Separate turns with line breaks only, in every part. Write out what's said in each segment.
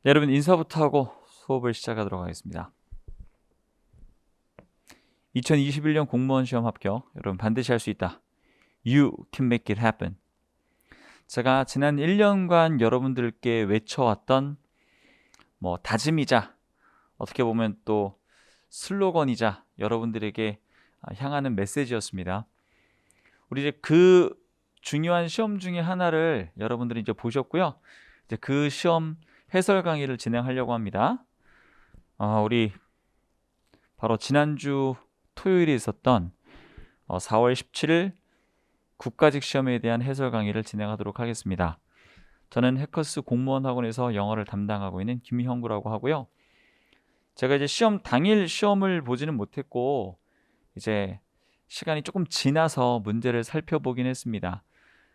네, 여러분 인사부터 하고 수업을 시작하도록 하겠습니다. 2021년 공무원 시험 합격, 여러분 반드시 할 수 있다. You can make it happen. 제가 지난 1년간 여러분들께 외쳐왔던 다짐이자 어떻게 보면 또 슬로건이자 여러분들에게 향하는 메시지였습니다. 우리 이제 그 중요한 시험 중에 하나를 여러분들이 이제 보셨고요. 이제 그 시험 해설 강의를 진행하려고 합니다. 우리 바로 지난주 토요일에 있었던 4월 17일 국가직 시험에 대한 해설 강의를 진행하도록 하겠습니다. 저는 해커스 공무원 학원에서 영어를 담당하고 있는 김형구라고 하고요. 제가 이제 시험 당일 시험을 보지는 못했고 이제 시간이 조금 지나서 문제를 살펴보긴 했습니다.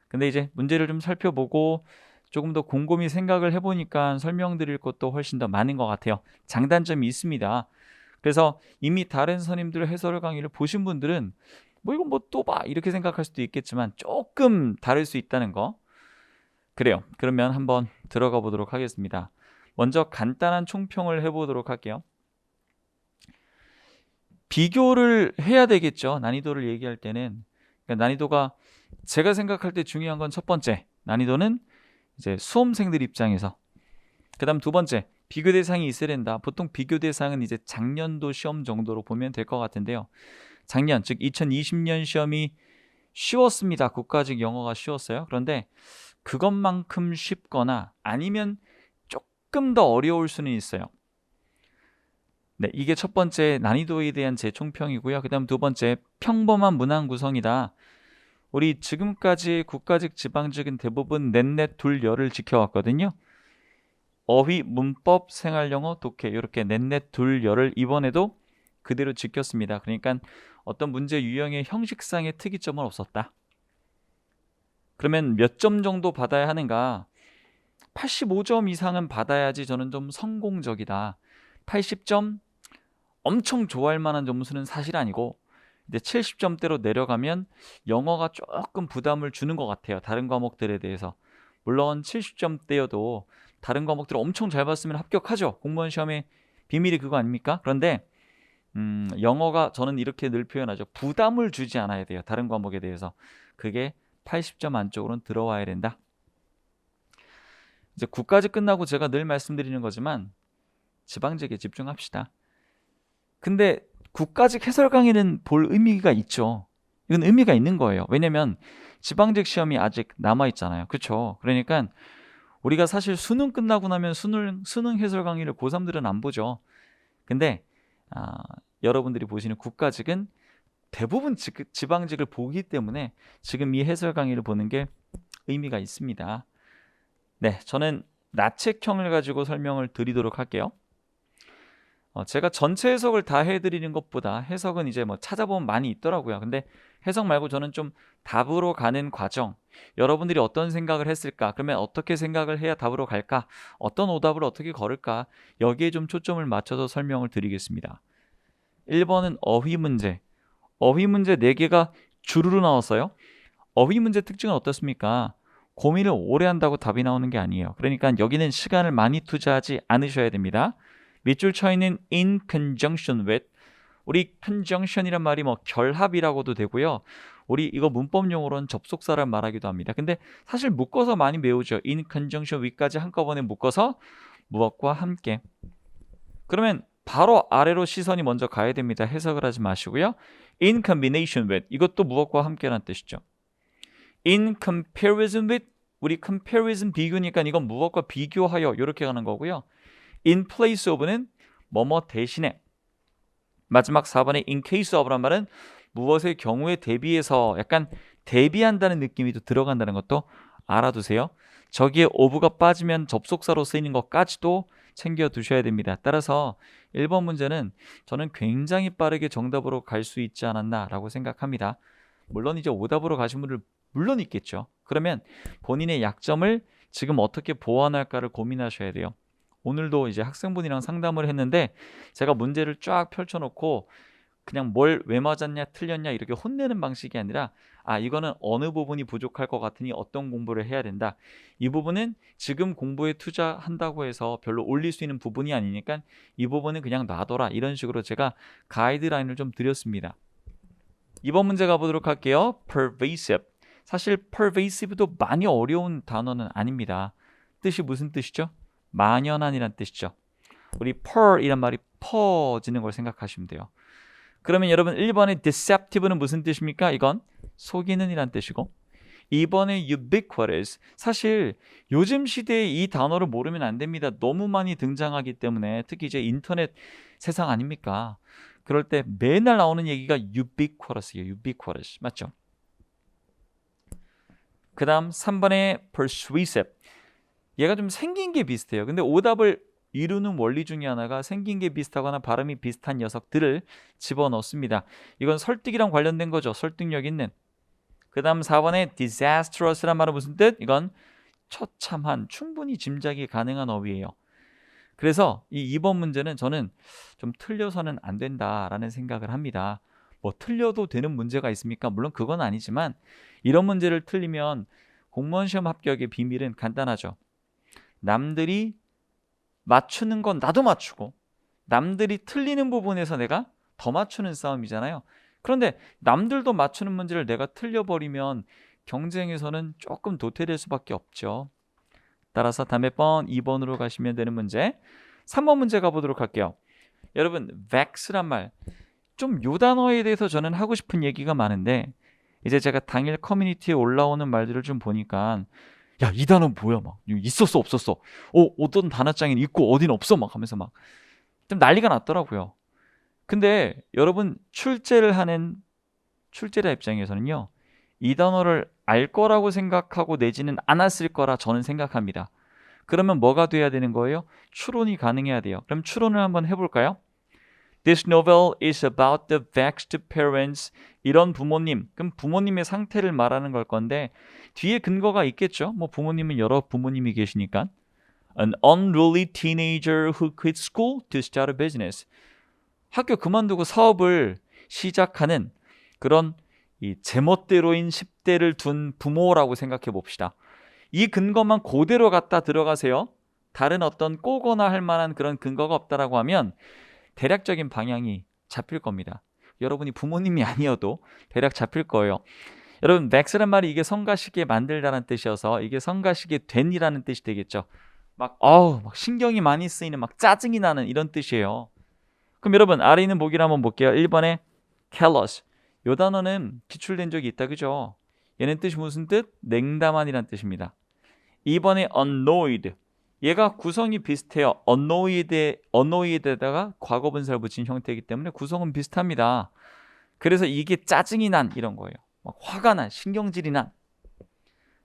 근데 이제 문제를 좀 살펴보고 조금 더 곰곰이 생각을 해보니까 설명드릴 것도 훨씬 더 많은 것 같아요. 장단점이 있습니다. 그래서 이미 다른 선임들 해설 강의를 보신 분들은 이건 또 봐 이렇게 생각할 수도 있겠지만 조금 다를 수 있다는 거. 그래요. 그러면 한번 들어가 보도록 하겠습니다. 먼저 간단한 총평을 해보도록 할게요. 비교를 해야 되겠죠. 난이도를 얘기할 때는. 그러니까 난이도가 제가 생각할 때 중요한 건 첫 번째, 난이도는 이제 수험생들 입장에서. 그 다음 두 번째, 비교 대상이 있어야 된다. 보통 비교 대상은 이제 작년도 시험 정도로 보면 될 것 같은데요. 작년, 즉 2020년 시험이 쉬웠습니다. 국가직 영어가 쉬웠어요. 그런데 그것만큼 쉽거나 아니면 조금 더 어려울 수는 있어요. 네, 이게 첫 번째 난이도에 대한 제 총평이고요. 그 다음 두 번째, 평범한 문항 구성이다. 우리 지금까지 국가직, 지방직은 대부분 넷넷 둘열을 지켜왔거든요. 어휘, 문법, 생활영어, 독해 이렇게 넷넷 둘열을 이번에도 그대로 지켰습니다. 그러니까 어떤 문제 유형의 형식상의 특이점은 없었다. 그러면 몇 점 정도 받아야 하는가? 85점 이상은 받아야지 저는 좀 성공적이다. 80점 엄청 좋아할 만한 점수는 사실 아니고 이제 70점대로 내려가면 영어가 조금 부담을 주는 것 같아요. 다른 과목들에 대해서. 물론 70점대여도 다른 과목들을 엄청 잘 봤으면 합격하죠. 공무원 시험의 비밀이 그거 아닙니까? 그런데 영어가 저는 이렇게 늘 표현하죠. 부담을 주지 않아야 돼요. 다른 과목에 대해서. 그게 80점 안쪽으로는 들어와야 된다. 이제 국가직 끝나고 제가 늘 말씀드리는 거지만 지방직에 집중합시다. 근데 국가직 해설 강의는 볼 의미가 있죠. 이건 의미가 있는 거예요. 왜냐면 지방직 시험이 아직 남아있잖아요. 그렇죠? 그러니까 우리가 사실 수능 끝나고 나면 수능 해설 강의를 고3들은 안 보죠. 근데 여러분들이 보시는 국가직은 대부분 지방직을 보기 때문에 지금 이 해설 강의를 보는 게 의미가 있습니다. 네, 저는 나책형을 가지고 설명을 드리도록 할게요. 제가 전체 해석을 다 해드리는 것보다 해석은 이제 찾아보면 많이 있더라고요. 근데 해석 말고 저는 좀 답으로 가는 과정, 여러분들이 어떤 생각을 했을까? 그러면 어떻게 생각을 해야 답으로 갈까? 어떤 오답을 어떻게 걸을까? 여기에 좀 초점을 맞춰서 설명을 드리겠습니다. 1번은 어휘 문제. 어휘 문제 4개가 주르르 나왔어요. 어휘 문제 특징은 어떻습니까? 고민을 오래 한다고 답이 나오는 게 아니에요. 그러니까 여기는 시간을 많이 투자하지 않으셔야 됩니다. 밑줄 쳐 있는 in conjunction with, 우리 conjunction이란 말이 결합이라고도 되고요. 우리 이거 문법 용어로는 접속사를 말하기도 합니다. 근데 사실 묶어서 많이 외우죠. in conjunction with까지 한꺼번에 묶어서 무엇과 함께. 그러면 바로 아래로 시선이 먼저 가야 됩니다. 해석을 하지 마시고요. in combination with, 이것도 무엇과 함께라는 뜻이죠. in comparison with, 우리 comparison 비교니까 이건 무엇과 비교하여 이렇게 가는 거고요. in place of는 뭐뭐 대신에. 마지막 4번에 in case of란 말은 무엇의 경우에 대비해서 약간 대비한다는 느낌이 또 들어간다는 것도 알아두세요. 저기에 of가 빠지면 접속사로 쓰이는 것까지도 챙겨두셔야 됩니다. 따라서 1번 문제는 저는 굉장히 빠르게 정답으로 갈 수 있지 않았나 라고 생각합니다. 물론 이제 오답으로 가신 분들 물론 있겠죠. 그러면 본인의 약점을 지금 어떻게 보완할까를 고민하셔야 돼요. 오늘도 이제 학생분이랑 상담을 했는데 제가 문제를 쫙 펼쳐놓고 그냥 뭘 왜 맞았냐 틀렸냐 이렇게 혼내는 방식이 아니라 이거는 어느 부분이 부족할 것 같으니 어떤 공부를 해야 된다. 이 부분은 지금 공부에 투자한다고 해서 별로 올릴 수 있는 부분이 아니니까 이 부분은 그냥 놔둬라. 이런 식으로 제가 가이드라인을 좀 드렸습니다. 이번 문제 가보도록 할게요. pervasive. 사실 pervasive도 많이 어려운 단어는 아닙니다. 뜻이 무슨 뜻이죠? 만연한이란 뜻이죠. 우리 per이란 말이 퍼지는 걸 생각하시면 돼요. 그러면 여러분 1번의 deceptive는 무슨 뜻입니까? 이건 속이는 이란 뜻이고 2번의 ubiquitous. 사실 요즘 시대에 이 단어를 모르면 안 됩니다. 너무 많이 등장하기 때문에 특히 이제 인터넷 세상 아닙니까? 그럴 때 매날 나오는 얘기가 ubiquitous예요. ubiquitous. 맞죠? 그 다음 3번의 persuasive. 얘가 좀 생긴 게 비슷해요. 근데 오답을 이루는 원리 중에 하나가 생긴 게 비슷하거나 발음이 비슷한 녀석들을 집어넣습니다. 이건 설득이랑 관련된 거죠. 설득력 있는. 그 다음 4번에 disastrous란 말은 무슨 뜻? 이건 처참한, 충분히 짐작이 가능한 어휘예요. 그래서 이 2번 문제는 저는 좀 틀려서는 안 된다라는 생각을 합니다. 뭐 틀려도 되는 문제가 있습니까? 물론 그건 아니지만 이런 문제를 틀리면 공무원 시험 합격의 비밀은 간단하죠. 남들이 맞추는 건 나도 맞추고 남들이 틀리는 부분에서 내가 더 맞추는 싸움이잖아요. 그런데 남들도 맞추는 문제를 내가 틀려버리면 경쟁에서는 조금 도태될 수밖에 없죠. 따라서 다음에 번 2번으로 가시면 되는 문제. 3번 문제 가보도록 할게요. 여러분 vex란 말, 좀 요 단어에 대해서 저는 하고 싶은 얘기가 많은데 이제 제가 당일 커뮤니티에 올라오는 말들을 좀 보니까 야, 이 단어 뭐야? 막 있었어 없었어? 어떤 단어장에는 있고 어딘 없어? 막 하면서 막 좀 난리가 났더라고요. 근데 여러분 출제를 하는 출제자 입장에서는요, 이 단어를 알 거라고 생각하고 내지는 않았을 거라 저는 생각합니다. 그러면 뭐가 돼야 되는 거예요? 추론이 가능해야 돼요. 그럼 추론을 한번 해볼까요? This novel is about the vexed parents. 이런 부모님, 그럼 부모님의 상태를 말하는 걸 건데 뒤에 근거가 있겠죠. 뭐 부모님은 여러 부모님이 계시니까. An unruly teenager who quit school to start a business. 학교 그만두고 사업을 시작하는 그런 이 제멋대로인 10대를 둔 부모라고 생각해 봅시다. 이 근거만 그대로 갖다 들어가세요. 다른 어떤 꼬거나 할 만한 그런 근거가 없다라고 하면 대략적인 방향이 잡힐 겁니다. 여러분이 부모님이 아니어도 대략 잡힐 거예요. 여러분 vex란 말이 이게 성가시게 만들다라는 뜻이어서 이게 성가시게 된이라는 뜻이 되겠죠. 막 신경이 많이 쓰이는 막 짜증이 나는 이런 뜻이에요. 그럼 여러분 아래 있는 보기를 한번 볼게요. 1번에 callous. 이 단어는 기출된 적이 있다. 그죠? 얘는 뜻이 무슨 뜻? 냉담한이란 뜻입니다. 2번에 annoyed. 얘가 구성이 비슷해요. annoyed에다가 과거분사를 붙인 형태이기 때문에 구성은 비슷합니다. 그래서 이게 짜증이 난 이런 거예요. 막 화가 난, 신경질이 난.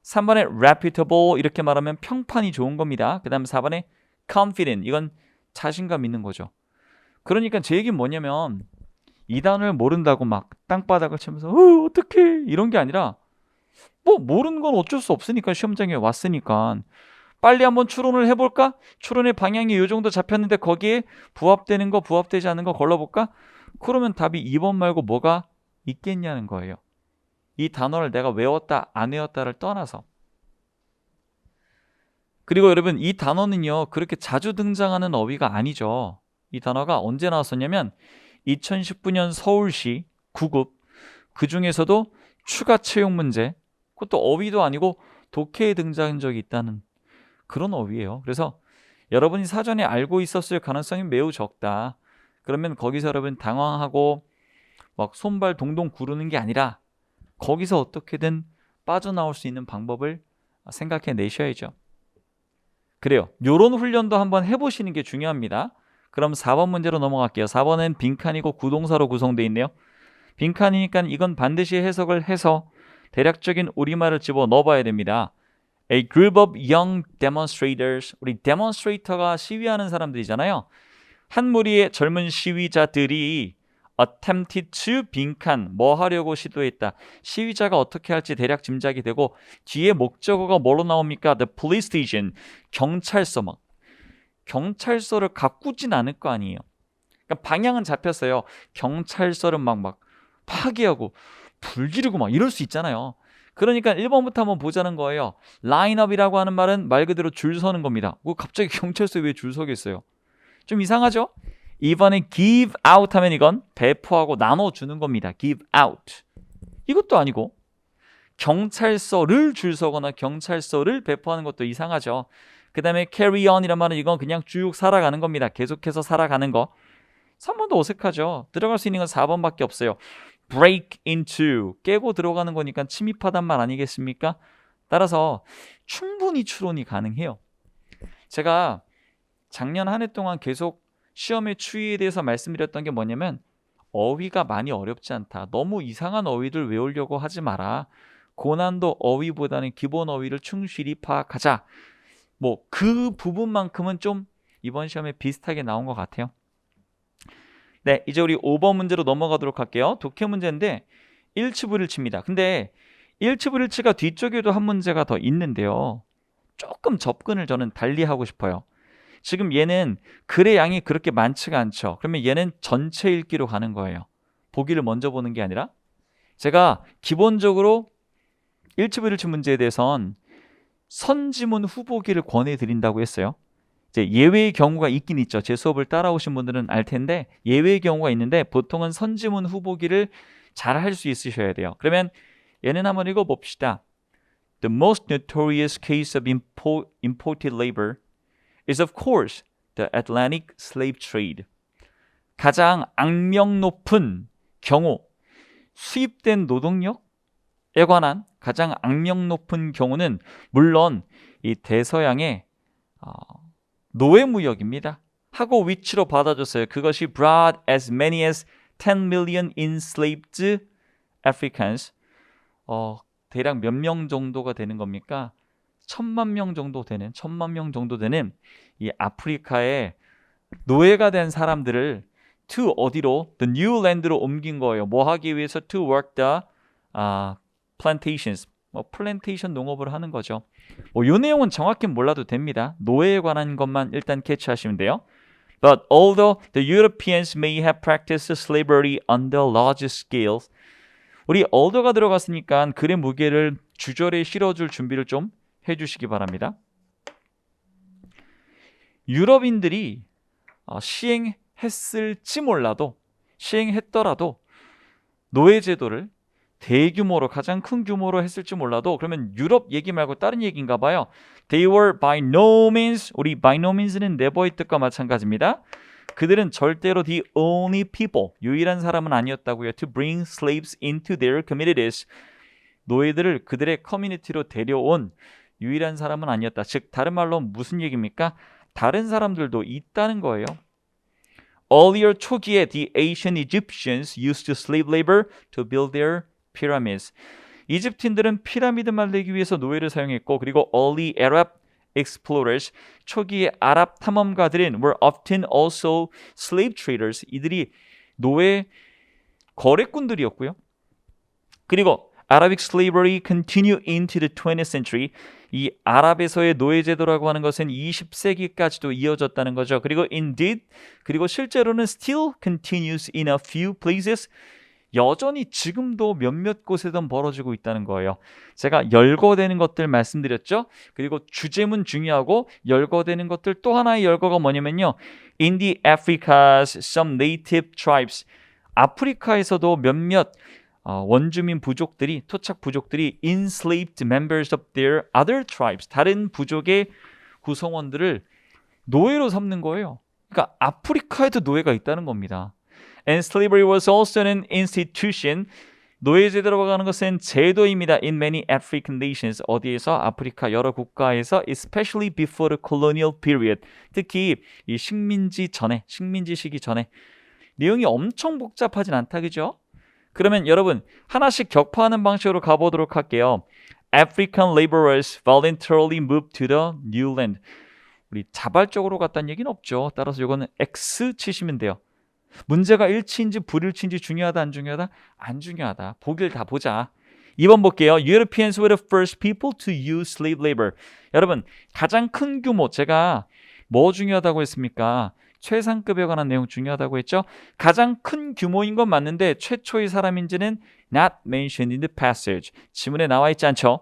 3번에 reputable 이렇게 말하면 평판이 좋은 겁니다. 그 다음 4번에 confident. 이건 자신감 있는 거죠. 그러니까 제 얘기는 뭐냐면 이 단어를 모른다고 막 땅바닥을 치면서 어떡해 이런 게 아니라 뭐 모르는 건 어쩔 수 없으니까 시험장에 왔으니까 빨리 한번 추론을 해볼까? 추론의 방향이 이 정도 잡혔는데 거기에 부합되는 거 부합되지 않는 거 걸러볼까? 그러면 답이 2번 말고 뭐가 있겠냐는 거예요. 이 단어를 내가 외웠다 안 외웠다를 떠나서. 그리고 여러분 이 단어는요 그렇게 자주 등장하는 어휘가 아니죠. 이 단어가 언제 나왔었냐면 2019년 서울시 9급 그 중에서도 추가 채용 문제, 그것도 어휘도 아니고 독해에 등장한 적이 있다는 그런 어휘예요. 그래서 여러분이 사전에 알고 있었을 가능성이 매우 적다. 그러면 거기서 여러분 당황하고 막 손발 동동 구르는 게 아니라 거기서 어떻게든 빠져나올 수 있는 방법을 생각해 내셔야죠. 그래요. 요런 훈련도 한번 해보시는 게 중요합니다. 그럼 4번 문제로 넘어갈게요. 4번은 빈칸이고 구동사로 구성되어 있네요. 빈칸이니까 이건 반드시 해석을 해서 대략적인 우리말을 집어 넣어봐야 됩니다. A group of young demonstrators. 우리 demonstrator가 시위하는 사람들이잖아요. 한 무리의 젊은 시위자들이 attempted to 빈칸 뭐 하려고 시도했다. 시위자가 어떻게 할지 대략 짐작이 되고 뒤에 목적어가 뭐로 나옵니까? The police station. 경찰서 막. 경찰서를 가꾸진 않을 거 아니에요. 그러니까 방향은 잡혔어요. 경찰서를 막 파괴하고 불 지르고 막 이럴 수 있잖아요. 그러니까 1번부터 한번 보자는 거예요. 라인업이라고 하는 말은 말 그대로 줄 서는 겁니다. 갑자기 경찰서에 왜 줄 서겠어요? 좀 이상하죠? 2번에 give out 하면 이건 배포하고 나눠주는 겁니다. give out. 이것도 아니고 경찰서를 줄 서거나 경찰서를 배포하는 것도 이상하죠. 그 다음에 carry on이란 말은 이건 그냥 쭉 살아가는 겁니다. 계속해서 살아가는 거. 3번도 어색하죠. 들어갈 수 있는 건 4번밖에 없어요. break into, 깨고 들어가는 거니까 침입하단 말 아니겠습니까? 따라서 충분히 추론이 가능해요. 제가 작년 한 해 동안 계속 시험의 추이에 대해서 말씀드렸던 게 뭐냐면 어휘가 많이 어렵지 않다. 너무 이상한 어휘를 외우려고 하지 마라. 고난도 어휘보다는 기본 어휘를 충실히 파악하자. 뭐 그 부분만큼은 좀 이번 시험에 비슷하게 나온 것 같아요. 네, 이제 우리 5번 문제로 넘어가도록 할게요. 독해 문제인데 일치불일치입니다. 근데 일치불일치가 뒤쪽에도 한 문제가 더 있는데요. 조금 접근을 저는 달리 하고 싶어요. 지금 얘는 글의 양이 그렇게 많지가 않죠. 그러면 얘는 전체 읽기로 가는 거예요. 보기를 먼저 보는 게 아니라. 제가 기본적으로 일치불일치 문제에 대해선 선지문 후보기를 권해드린다고 했어요. 이제 예외의 경우가 있긴 있죠. 제 수업을 따라오신 분들은 알 텐데 예외의 경우가 있는데 보통은 선지문 후보기를 잘 할 수 있으셔야 돼요. 그러면 얘는 한번 읽어봅시다. The most notorious case of imported labor is of course the Atlantic slave trade. 가장 악명 높은 경우, 수입된 노동력에 관한 가장 악명 높은 경우는 물론 이 대서양의 노예무역입니다. 하고 위치로 받아줬어요. 그것이 brought as many as 10 million enslaved Africans. 대략 몇 명 정도가 되는 겁니까? 1000만 명 정도 되는 이 아프리카의 노예가 된 사람들을 to 어디로? the new land로 옮긴 거예요. 뭐 하기 위해서? to work the plantations. 플랜테이션 농업을 하는 거죠. 이 내용은 정확히 몰라도 됩니다. 노예에 관한 것만 일단 캐치하시면 돼요. But although the Europeans may have practiced slavery on the large scale, 우리 although가 들어갔으니까 글의 무게를 주절에 실어줄 준비를 좀 해주시기 바랍니다. 유럽인들이 시행했을지 몰라도 시행했더라도 노예제도를 대규모로 가장 큰 규모로 했을지 몰라도 그러면 유럽 얘기 말고 다른 얘기인가 봐요. They were by no means, 우리 by no means는 never의 뜻과 마찬가지입니다. 그들은 절대로 the only people, 유일한 사람은 아니었다고요. To bring slaves into their communities. 노예들을 그들의 커뮤니티로 데려온 유일한 사람은 아니었다. 즉 다른 말로 무슨 얘기입니까? 다른 사람들도 있다는 거예요. Earlier 초기에 the ancient Egyptians used slave labor to build their pyramids. 이집트인들은 피라미드 만들기 위해서 노예를 사용했고 그리고 early Arab explorers, 초기의 아랍 탐험가들은 were often also slave traders. 이들이 노예 거래꾼들이었고요. 그리고 Arabic slavery continued into the 20th century. 이 아랍에서의 노예제도라고 하는 것은 20세기까지도 이어졌다는 거죠. 그리고 indeed, 그리고 실제로는 still continues in a few places. 여전히 지금도 몇몇 곳에선 벌어지고 있다는 거예요. 제가 열거되는 것들 말씀드렸죠. 그리고 주제문 중요하고 열거되는 것들 또 하나의 열거가 뭐냐면요. In the Africas, some native tribes. 아프리카에서도 몇몇 원주민 부족들이, 토착 부족들이 enslaved members of their other tribes, 다른 부족의 구성원들을 노예로 삼는 거예요. 그러니까 아프리카에도 노예가 있다는 겁니다. And slavery was also an institution. 노예제도라고 하는 것은 제도입니다. In many African nations. 어디에서? 아프리카 여러 국가에서 especially before the colonial period. 특히 이 식민지 시기 전에. 내용이 엄청 복잡하진 않다, 그죠? 그러면 여러분 하나씩 격파하는 방식으로 가보도록 할게요. African laborers voluntarily moved to the new land. 우리 자발적으로 갔다는 얘기는 없죠. 따라서 이거는 X 치시면 돼요. 문제가 일치인지 불일치인지 중요하다 안 중요하다? 안 중요하다. 보기를 다 보자. 2번 볼게요. Europeans were the first people to use slave labor. 여러분 가장 큰 규모, 제가 뭐 중요하다고 했습니까? 최상급에 관한 내용 중요하다고 했죠. 가장 큰 규모인 건 맞는데 최초의 사람인지는 not mentioned in the passage. 지문에 나와 있지 않죠.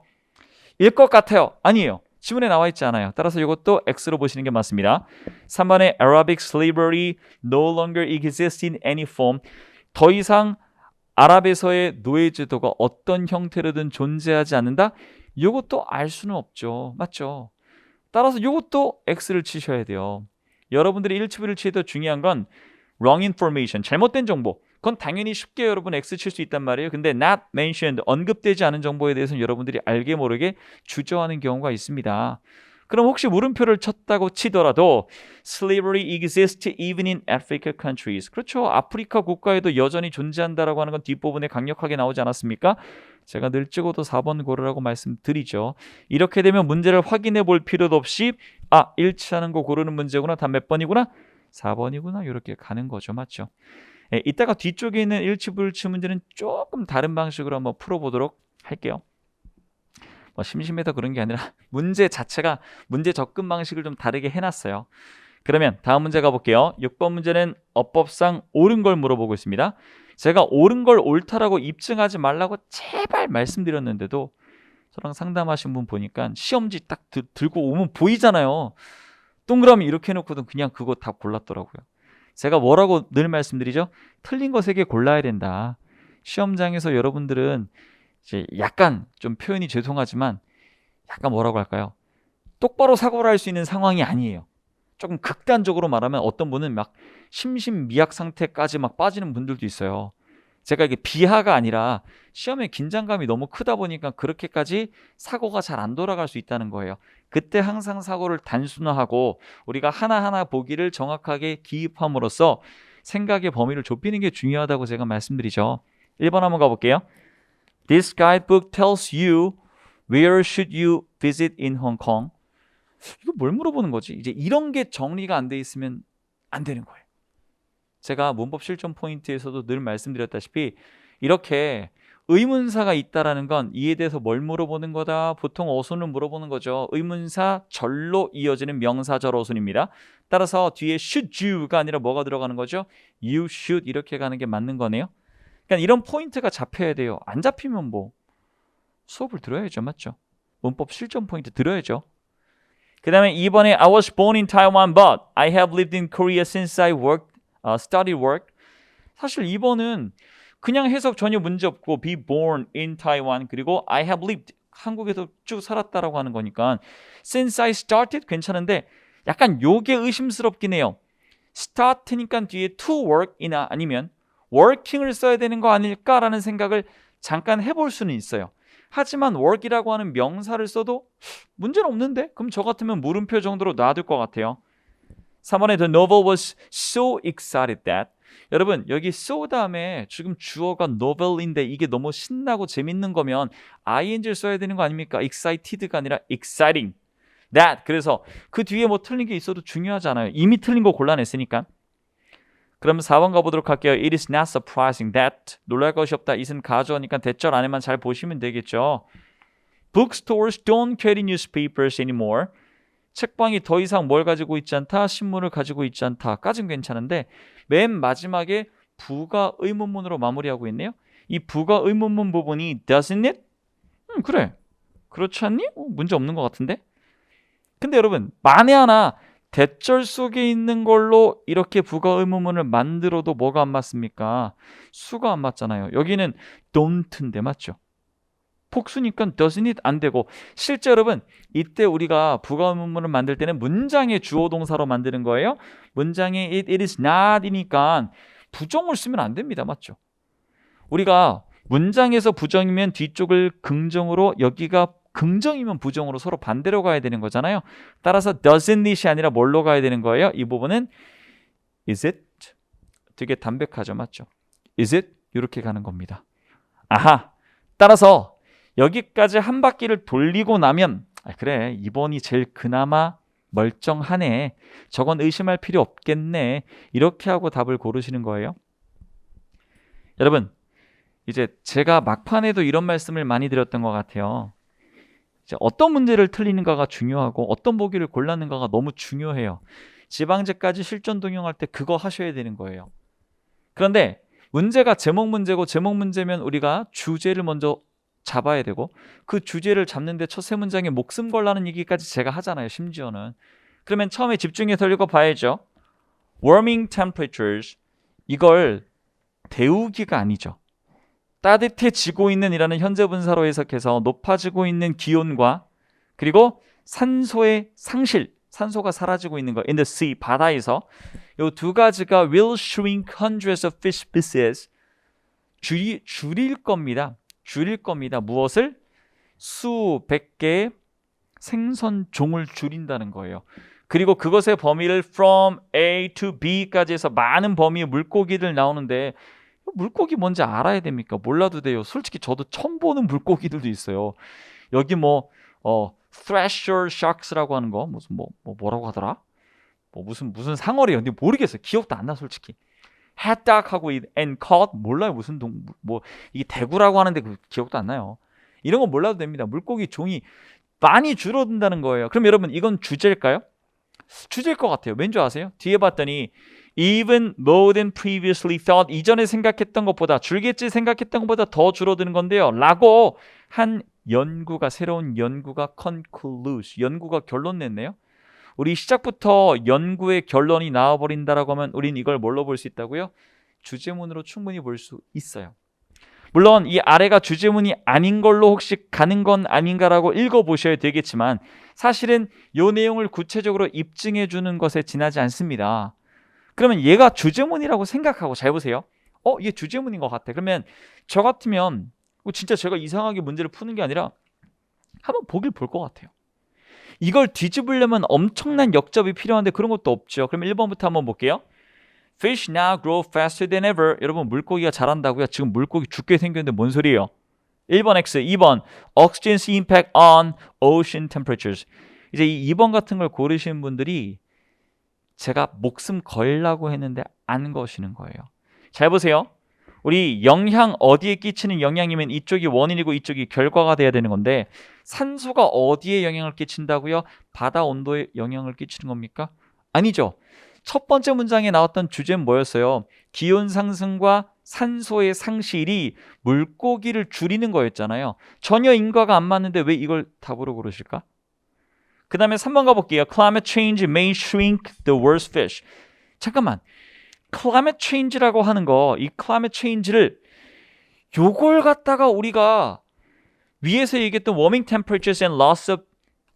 일 것 같아요. 아니에요. 지문에 나와 있지 않아요. 따라서 이것도 X로 보시는 게 맞습니다. 3번에 Arabic slavery no longer exists in any form. 더 이상 아랍에서의 노예 제도가 어떤 형태로든 존재하지 않는다. 이것도 알 수는 없죠. 맞죠? 따라서 이것도 X를 치셔야 돼요. 여러분들이 1치부를 치해도 중요한 건 wrong information, 잘못된 정보. 그건 당연히 쉽게 여러분 X 칠 수 있단 말이에요. 근데 not mentioned, 언급되지 않은 정보에 대해서는 여러분들이 알게 모르게 주저하는 경우가 있습니다. 그럼 혹시 물음표를 쳤다고 치더라도 slavery exists even in Africa countries. 그렇죠. 아프리카 국가에도 여전히 존재한다라고 하는 건 뒷부분에 강력하게 나오지 않았습니까? 제가 늘 찍어도 4번 고르라고 말씀드리죠. 이렇게 되면 문제를 확인해 볼 필요도 없이 일치하는 거 고르는 문제구나. 다 몇 번이구나? 4번이구나. 이렇게 가는 거죠. 맞죠? 이따가 뒤쪽에 있는 일치불치 문제는 조금 다른 방식으로 한번 풀어보도록 할게요. 심심해서 그런 게 아니라 문제 자체가 문제 접근 방식을 좀 다르게 해놨어요. 그러면 다음 문제 가볼게요. 6번 문제는 어법상 옳은 걸 물어보고 있습니다. 제가 옳은 걸 옳다라고 입증하지 말라고 제발 말씀드렸는데도 저랑 상담하신 분 보니까 시험지 딱 들고 오면 보이잖아요. 동그라미 이렇게 해놓고도 그냥 그거 다 골랐더라고요. 제가 뭐라고 늘 말씀드리죠? 틀린 거 3개 골라야 된다. 시험장에서 여러분들은 이제 약간 좀 표현이 죄송하지만 약간 뭐라고 할까요? 똑바로 사고를 할 수 있는 상황이 아니에요. 조금 극단적으로 말하면 어떤 분은 막 심신미약 상태까지 막 빠지는 분들도 있어요. 제가 이게 비하가 아니라 시험에 긴장감이 너무 크다 보니까 그렇게까지 사고가 잘 안 돌아갈 수 있다는 거예요. 그때 항상 사고를 단순화하고 우리가 하나하나 보기를 정확하게 기입함으로써 생각의 범위를 좁히는 게 중요하다고 제가 말씀드리죠. 1번 한번 가볼게요. This guidebook tells you where should you visit in Hong Kong. 이거 뭘 물어보는 거지? 이제 이런 게 정리가 안 돼 있으면 안 되는 거예요. 제가 문법 실전 포인트에서도 늘 말씀드렸다시피 이렇게 의문사가 있다라는 건 이에 대해서 뭘 물어보는 거다? 보통 어순을 물어보는 거죠. 의문사 절로 이어지는 명사절 어순입니다. 따라서 뒤에 should you가 아니라 뭐가 들어가는 거죠? You should 이렇게 가는 게 맞는 거네요. 그러니까 이런 포인트가 잡혀야 돼요. 안 잡히면 뭐 수업을 들어야죠. 맞죠? 문법 실전 포인트 들어야죠. 그 다음에 2번에 I was born in Taiwan but I have lived in Korea since I studied work. 사실 2번은 그냥 해석 전혀 문제 없고 be born in Taiwan 그리고 I have lived 한국에서 쭉 살았다라고 하는 거니까 since I started 괜찮은데 약간 요게 의심스럽긴 해요. start니까 뒤에 to work이나 아니면 working을 써야 되는 거 아닐까라는 생각을 잠깐 해볼 수는 있어요. 하지만 work이라고 하는 명사를 써도 문제는 없는데? 그럼 저 같으면 물음표 정도로 놔둘 것 같아요. 3번에 the novel was so excited that 여러분 여기 so 다음에 지금 주어가 novel인데 이게 너무 신나고 재밌는 거면 ing를 써야 되는 거 아닙니까? excited가 아니라 exciting that. 그래서 그 뒤에 뭐 틀린 게 있어도 중요하지 않아요. 이미 틀린 거 골라냈으니까. 그럼 4번 가보도록 할게요. It is not surprising that 놀랄 것이 없다. it은 가져오니까 대절 안에만 잘 보시면 되겠죠. Bookstores don't carry newspapers anymore. 책방이 더 이상 뭘 가지고 있지 않다? 신문을 가지고 있지 않다.까진 괜찮은데 맨 마지막에 부가 의문문으로 마무리하고 있네요. 이 부가 의문문 부분이 doesn't it? 그래. 그렇지 않니? 문제 없는 것 같은데? 근데 여러분 만에 하나 대절 속에 있는 걸로 이렇게 부가 의문문을 만들어도 뭐가 안 맞습니까? 수가 안 맞잖아요. 여기는 don't인데 맞죠? 복수니까 doesn't it 안 되고 실제 여러분 이때 우리가 부가 의문문을 만들 때는 문장의 주어 동사로 만드는 거예요. 문장에 it is not이니까 부정을 쓰면 안 됩니다. 맞죠? 우리가 문장에서 부정이면 뒤쪽을 긍정으로 여기가 긍정이면 부정으로 서로 반대로 가야 되는 거잖아요. 따라서 doesn't it이 아니라 뭘로 가야 되는 거예요? 이 부분은 is it? 되게 담백하죠. 맞죠? is it? 이렇게 가는 겁니다. 아하! 따라서 여기까지 한 바퀴를 돌리고 나면 그래 2번이 제일 그나마 멀쩡하네. 저건 의심할 필요 없겠네. 이렇게 하고 답을 고르시는 거예요. 여러분 이제 제가 막판에도 이런 말씀을 많이 드렸던 것 같아요. 이제 어떤 문제를 틀리는가가 중요하고 어떤 보기를 골랐는가가 너무 중요해요. 지방제까지 실전 동용할 때 그거 하셔야 되는 거예요. 그런데 문제가 제목 문제고 제목 문제면 우리가 주제를 먼저 잡아야 되고 그 주제를 잡는데 첫 세 문장에 목숨 걸라는 얘기까지 제가 하잖아요. 심지어는. 그러면 처음에 집중해서 읽어봐야죠. Warming temperatures. 이걸 데우기가 아니죠. 따뜻해지고 있는 이라는 현재 분사로 해석해서 높아지고 있는 기온과 그리고 산소의 상실, 산소가 사라지고 있는 거 in the sea, 바다에서 이 두 가지가 will shrink hundreds of fish species. 줄일 겁니다. 줄일 겁니다. 무엇을? 수백 개의 생선 종을 줄인다는 거예요. 그리고 그것의 범위를 from A to B까지 해서 많은 범위의 물고기들 나오는데 물고기 뭔지 알아야 됩니까? 몰라도 돼요. 솔직히 저도 처음 보는 물고기들도 있어요. 여기 thresher sharks라고 하는 거 무슨 뭐라고 하더라? 무슨 상어래요. 근데 모르겠어요. 기억도 안 나 솔직히. haddock하고 and cod 몰라요. 무슨 이게 대구라고 하는데 그 기억도 안 나요. 이런 거 몰라도 됩니다. 물고기 종이 많이 줄어든다는 거예요. 그럼 여러분 이건 주제일까요? 주제일 것 같아요. 왠지 아세요? 뒤에 봤더니 even more than previously thought, 이전에 생각했던 것보다 줄겠지 생각했던 것보다 더 줄어드는 건데요. 라고 한 새로운 연구가 conclude, 연구가 결론 냈네요. 우리 시작부터 연구의 결론이 나와버린다라고 하면 우린 이걸 뭘로 볼 수 있다고요? 주제문으로 충분히 볼 수 있어요. 물론 이 아래가 주제문이 아닌 걸로 혹시 가는 건 아닌가라고 읽어보셔야 되겠지만 사실은 이 내용을 구체적으로 입증해 주는 것에 지나지 않습니다. 그러면 얘가 주제문이라고 생각하고 잘 보세요. 얘 주제문인 것 같아. 그러면 저 같으면 진짜 제가 이상하게 문제를 푸는 게 아니라 한번 보길 볼 것 같아요. 이걸 뒤집으려면 엄청난 역접이 필요한데 그런 것도 없죠. 그럼 1번부터 한번 볼게요. Fish now grow faster than ever. 여러분 물고기가 자란다고요? 지금 물고기 죽게 생겼는데 뭔 소리예요? 1번 X, 2번 Oxygen's impact on ocean temperatures. 이제 이 2번 같은 걸 고르시는 분들이 제가 목숨 걸라고 했는데 안 거시는 거예요. 잘 보세요. 우리 영향 어디에 끼치는 영향이면 이쪽이 원인이고 이쪽이 결과가 돼야 되는 건데 산소가 어디에 영향을 끼친다고요? 바다 온도에 영향을 끼치는 겁니까? 아니죠. 첫 번째 문장에 나왔던 주제는 뭐였어요? 기온 상승과 산소의 상실이 물고기를 줄이는 거였잖아요. 전혀 인과가 안 맞는데 왜 이걸 답으로 고르실까? 그 다음에 3번 가볼게요. Climate change may shrink the worst fish. 잠깐만. Climate change라고 하는 거, 이 climate change를 요걸 갖다가 우리가 위에서 얘기했던 warming temperatures and loss of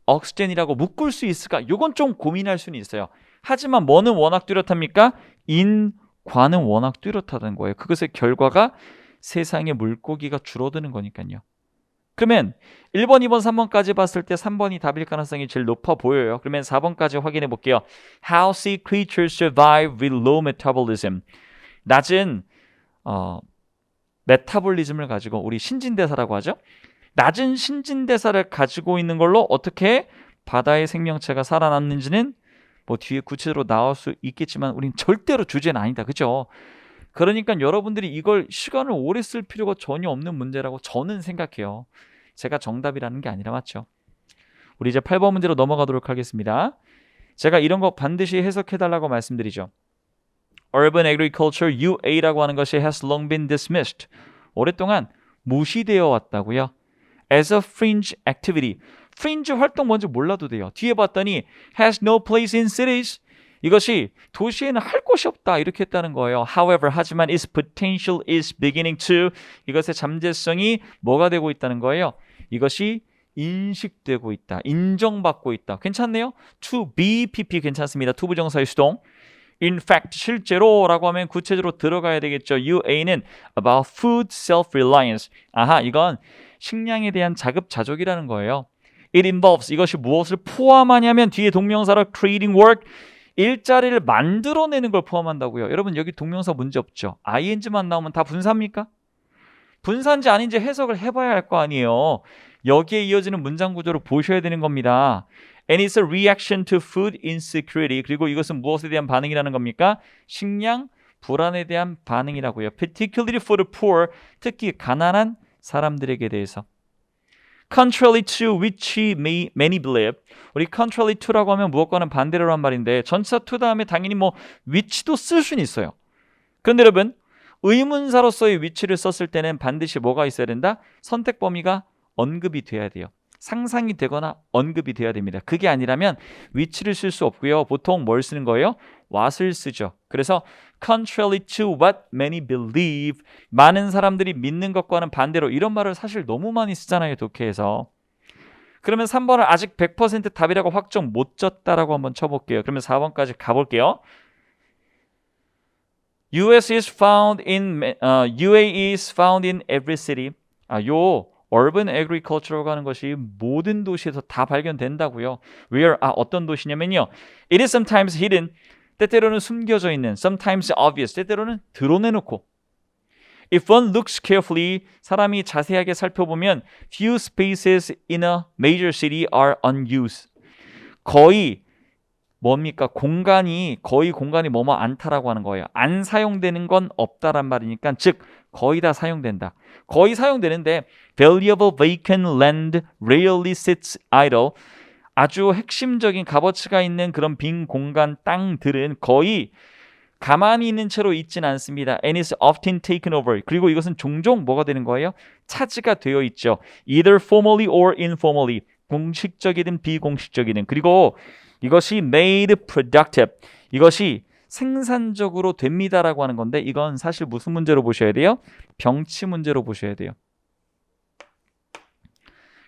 oxygen이라고 묶을 수 있을까? 요건 좀 고민할 수는 있어요. 하지만 뭐는 워낙 뚜렷합니까? 인과는 워낙 뚜렷하다는 거예요. 그것의 결과가 세상의 물고기가 줄어드는 거니까요. 그러면 1번, 2번, 3번까지 봤을 때 3번이 답일 가능성이 제일 높아 보여요. 그러면 4번까지 확인해 볼게요. How sea creatures survive with low metabolism. 낮은 메타볼리즘을 가지고 우리 신진대사라고 하죠. 낮은 신진대사를 가지고 있는 걸로 어떻게 바다의 생명체가 살아남는지는 뒤에 구체적으로 나올 수 있겠지만 우린 절대로 주제는 아니다. 그죠? 그러니까 여러분들이 이걸 시간을 오래 쓸 필요가 전혀 없는 문제라고 저는 생각해요. 제가 정답이라는 게 아니라 맞죠? 우리 이제 8번 문제로 넘어가도록 하겠습니다. 제가 이런 거 반드시 해석해달라고 말씀드리죠. Urban agriculture, UA라고 하는 것이 has long been dismissed. 오랫동안 무시되어 왔다고요. As a fringe activity. fringe 활동 뭔지 몰라도 돼요. 뒤에 봤더니 has no place in cities. 이것이 도시에는 할 곳이 없다 이렇게 했다는 거예요. However, 하지만 its potential is beginning to. 이것의 잠재성이 뭐가 되고 있다는 거예요? 이것이 인식되고 있다. 인정받고 있다. 괜찮네요? To be PP 괜찮습니다. to 부정사의 수동. In fact, 실제로라고 하면 구체적으로 들어가야 되겠죠. UA는 about food self-reliance. 아하, 이건 식량에 대한 자급자족이라는 거예요. It involves, 이것이 무엇을 포함하냐면 뒤에 동명사로 creating work, 일자리를 만들어내는 걸 포함한다고요. 여러분 여기 동명사 문제 없죠? ing만 나오면 다 분사입니까? 분사인지 아닌지 해석을 해봐야 할 거 아니에요. 여기에 이어지는 문장 구조를 보셔야 되는 겁니다. And it's a reaction to food insecurity. 그리고 이것은 무엇에 대한 반응이라는 겁니까? 식량 불안에 대한 반응이라고요. Particularly for the poor. 특히 가난한 사람들에게 대해서. contrary to which many believe. 우리 contrary to라고 하면 무엇과는 반대로란 말인데 전치사 to 다음에 당연히 뭐 which도 쓸 수는 있어요. 그런데 여러분 의문사로서의 which를 썼을 때는 반드시 뭐가 있어야 된다? 선택 범위가 언급이 돼야 돼요. 상상이 되거나 언급이 돼야 됩니다. 그게 아니라면 which를 쓸 수 없고요. 보통 뭘 쓰는 거예요? what을 쓰죠. 그래서 contrary to what many believe, 많은 사람들이 믿는 것과는 반대로, 이런 말을 사실 너무 많이 쓰잖아요, 독해에서. 그러면 3번을 아직 100% 답이라고 확정 못 졌다라고 한번 쳐볼게요. 그러면 4번까지 가볼게요. UAE is found in every city. 요 urban agriculture라고 하는 것이 모든 도시에서 다 발견된다고요. Where? 어떤 도시냐면요. It is sometimes hidden. 때때로는 숨겨져 있는. Sometimes obvious. 때때로는 드러내놓고. If one looks carefully, 사람이 자세하게 살펴보면 few spaces in a major city are unused. 거의 뭡니까? 거의 공간이 뭐뭐 않다라고 하는 거예요. 안 사용되는 건 없다란 말이니까, 즉 거의 다 사용된다. 거의 사용되는데 valuable vacant land rarely sits idle. 아주 핵심적인 값어치가 있는 그런 빈 공간 땅들은 거의 가만히 있는 채로 있진 않습니다. And is often taken over. 그리고 이것은 종종 뭐가 되는 거예요? 차지가 되어 있죠. Either formally or informally. 공식적이든 비공식적이든. 그리고 이것이 made productive. 이것이 생산적으로 됩니다라고 하는 건데, 이건 사실 무슨 문제로 보셔야 돼요? 병치 문제로 보셔야 돼요.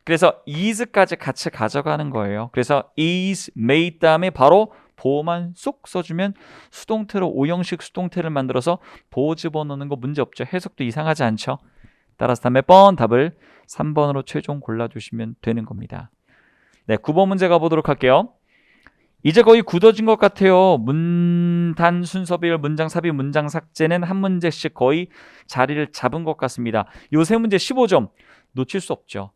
그래서 is까지 같이 가져가는 거예요. 그래서 is made 다음에 바로 보호만 쏙 써주면 수동태로 오형식 수동태를 만들어서 보호 집어넣는 거 문제 없죠. 해석도 이상하지 않죠. 따라서 다음에 답을 3번으로 최종 골라주시면 되는 겁니다. 네, 9번 문제 가보도록 할게요. 이제 거의 굳어진 것 같아요. 문단 순서 배열, 문장 삽입, 문장 삭제는 한 문제씩 거의 자리를 잡은 것 같습니다. 요 세 문제 15점 놓칠 수 없죠.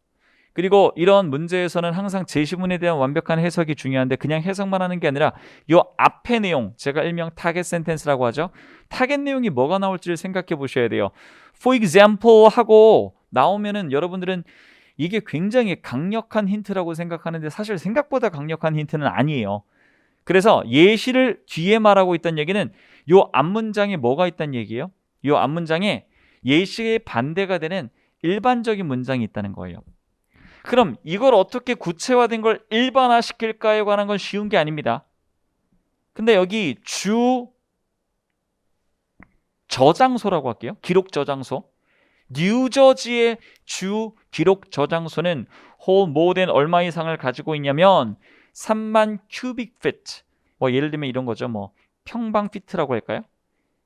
그리고 이런 문제에서는 항상 제시문에 대한 완벽한 해석이 중요한데, 그냥 해석만 하는 게 아니라 요 앞의 내용, 제가 일명 타겟 센텐스라고 하죠. 타겟 내용이 뭐가 나올지를 생각해 보셔야 돼요. For example 하고 나오면은 여러분들은 이게 굉장히 강력한 힌트라고 생각하는데 사실 생각보다 강력한 힌트는 아니에요. 그래서 예시를 뒤에 말하고 있다는 얘기는 요 앞문장에 뭐가 있다는 얘기예요? 요 앞문장에 예시의 반대가 되는 일반적인 문장이 있다는 거예요. 그럼 이걸 어떻게 구체화된 걸 일반화시킬까에 관한 건 쉬운 게 아닙니다. 근데 여기 주 저장소라고 할게요. 기록 저장소. 뉴저지의 주 기록 저장소는 홀 모든 얼마 이상을 가지고 있냐면 3만 큐빅 피트. 뭐 예를 들면 이런 거죠. 뭐 평방 피트라고 할까요?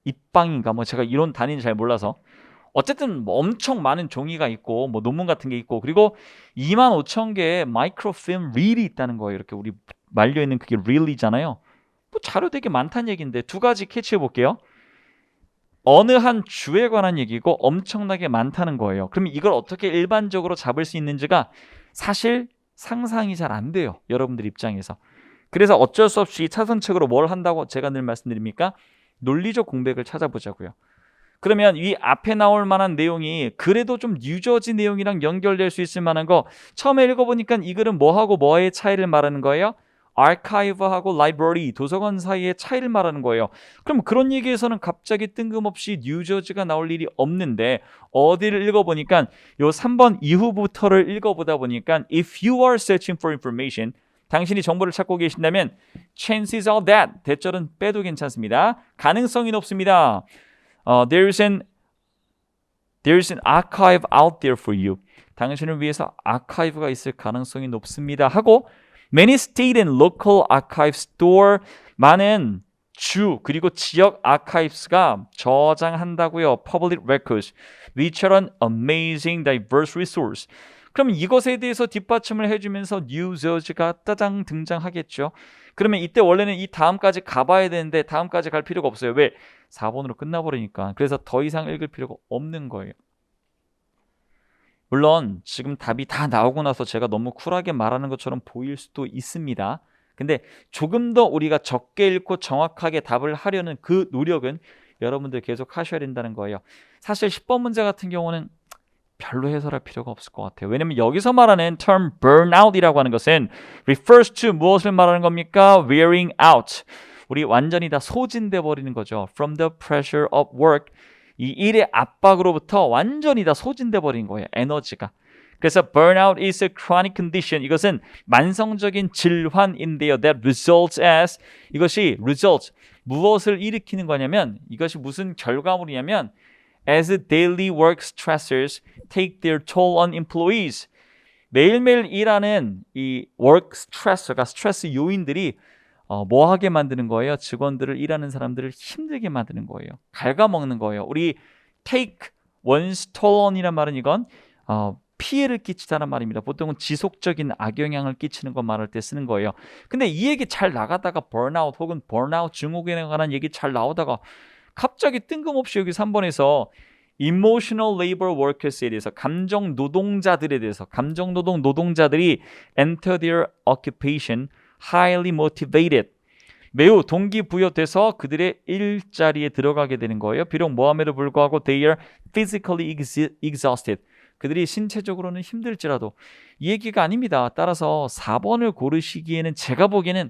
입방인가? 뭐 제가 이론 단위는 잘 몰라서. 어쨌든 뭐 엄청 많은 종이가 있고 뭐 논문 같은 게 있고, 그리고 25,000개의 마이크로필름 릴이 있다는 거예요. 이렇게 우리 말려 있는 그게 릴이잖아요. 뭐 자료 되게 많다는 얘기인데 두 가지 캐치해 볼게요. 어느 한 주에 관한 얘기고 엄청나게 많다는 거예요. 그럼 이걸 어떻게 일반적으로 잡을 수 있는지가 사실 상상이 잘 안 돼요. 여러분들 입장에서. 그래서 어쩔 수 없이 차선책으로 뭘 한다고 제가 늘 말씀드립니까? 논리적 공백을 찾아보자고요. 그러면 이 앞에 나올 만한 내용이 그래도 좀 뉴저지 내용이랑 연결될 수 있을 만한 거, 처음에 읽어보니까 이 글은 뭐하고 뭐의 차이를 말하는 거예요? 아카이브하고 라이브러리, 도서관 사이의 차이를 말하는 거예요. 그럼 그런 얘기에서는 갑자기 뜬금없이 뉴저지가 나올 일이 없는데, 어디를 읽어보니까 요 3번 이후부터를 읽어보다 보니까 if you are searching for information, 당신이 정보를 찾고 계신다면 chances are that, 대절은 빼도 괜찮습니다. 가능성이 높습니다. There is an archive out there for you. 당신을 위해서 아카이브가 있을 가능성이 높습니다. 하고 many state and local archives store, 많은 주 그리고 지역 아카이브스가 저장한다고요. Public records, which are an amazing diverse resource. 그럼 이것에 대해서 뒷받침을 해주면서 뉴저지가 따장 등장하겠죠. 그러면 이때 원래는 이 다음까지 가봐야 되는데 다음까지 갈 필요가 없어요. 왜? 4번으로 끝나버리니까. 그래서 더 이상 읽을 필요가 없는 거예요. 물론 지금 답이 다 나오고 나서 제가 너무 쿨하게 말하는 것처럼 보일 수도 있습니다. 근데 조금 더 우리가 적게 읽고 정확하게 답을 하려는 그 노력은 여러분들 계속 하셔야 된다는 거예요. 사실 10번 문제 같은 경우는 별로 해설할 필요가 없을 것 같아요. 왜냐면 여기서 말하는 term burnout이라고 하는 것은 refers to 무엇을 말하는 겁니까? wearing out. 우리 완전히 다 소진돼 버리는 거죠. from the pressure of work. 이 일의 압박으로부터 완전히 다 소진돼 버린 거예요. 에너지가. 그래서 burnout is a chronic condition. 이것은 만성적인 질환인데요. that results as 이것이 results 무엇을 일으키는 거냐면 이것이 무슨 결과물이냐면 as daily work stressors take their toll on employees. 매일매일 일하는 이 work stress가 스트레스 요인들이 뭐 하게 만드는 거예요? 직원들을 일하는 사람들을 힘들게 만드는 거예요. 갉아먹는 거예요. 우리 take one's toll on이란 말은 이건 피해를 끼치다는 말입니다. 보통은 지속적인 악영향을 끼치는 것 말할 때 쓰는 거예요. 근데 이 얘기 잘 나가다가 burnout 혹은 burnout 증후군에 관한 얘기 잘 나오다가 갑자기 뜬금없이 여기 3번에서 emotional labor workers에 대해서 감정 노동자들에 대해서 감정 노동 노동자들이 enter their occupation highly motivated 매우 동기부여돼서 그들의 일자리에 들어가게 되는 거예요. 비록 모함에도 불구하고 they are physically exhausted 그들이 신체적으로는 힘들지라도 이 얘기가 아닙니다. 따라서 4번을 고르시기에는 제가 보기에는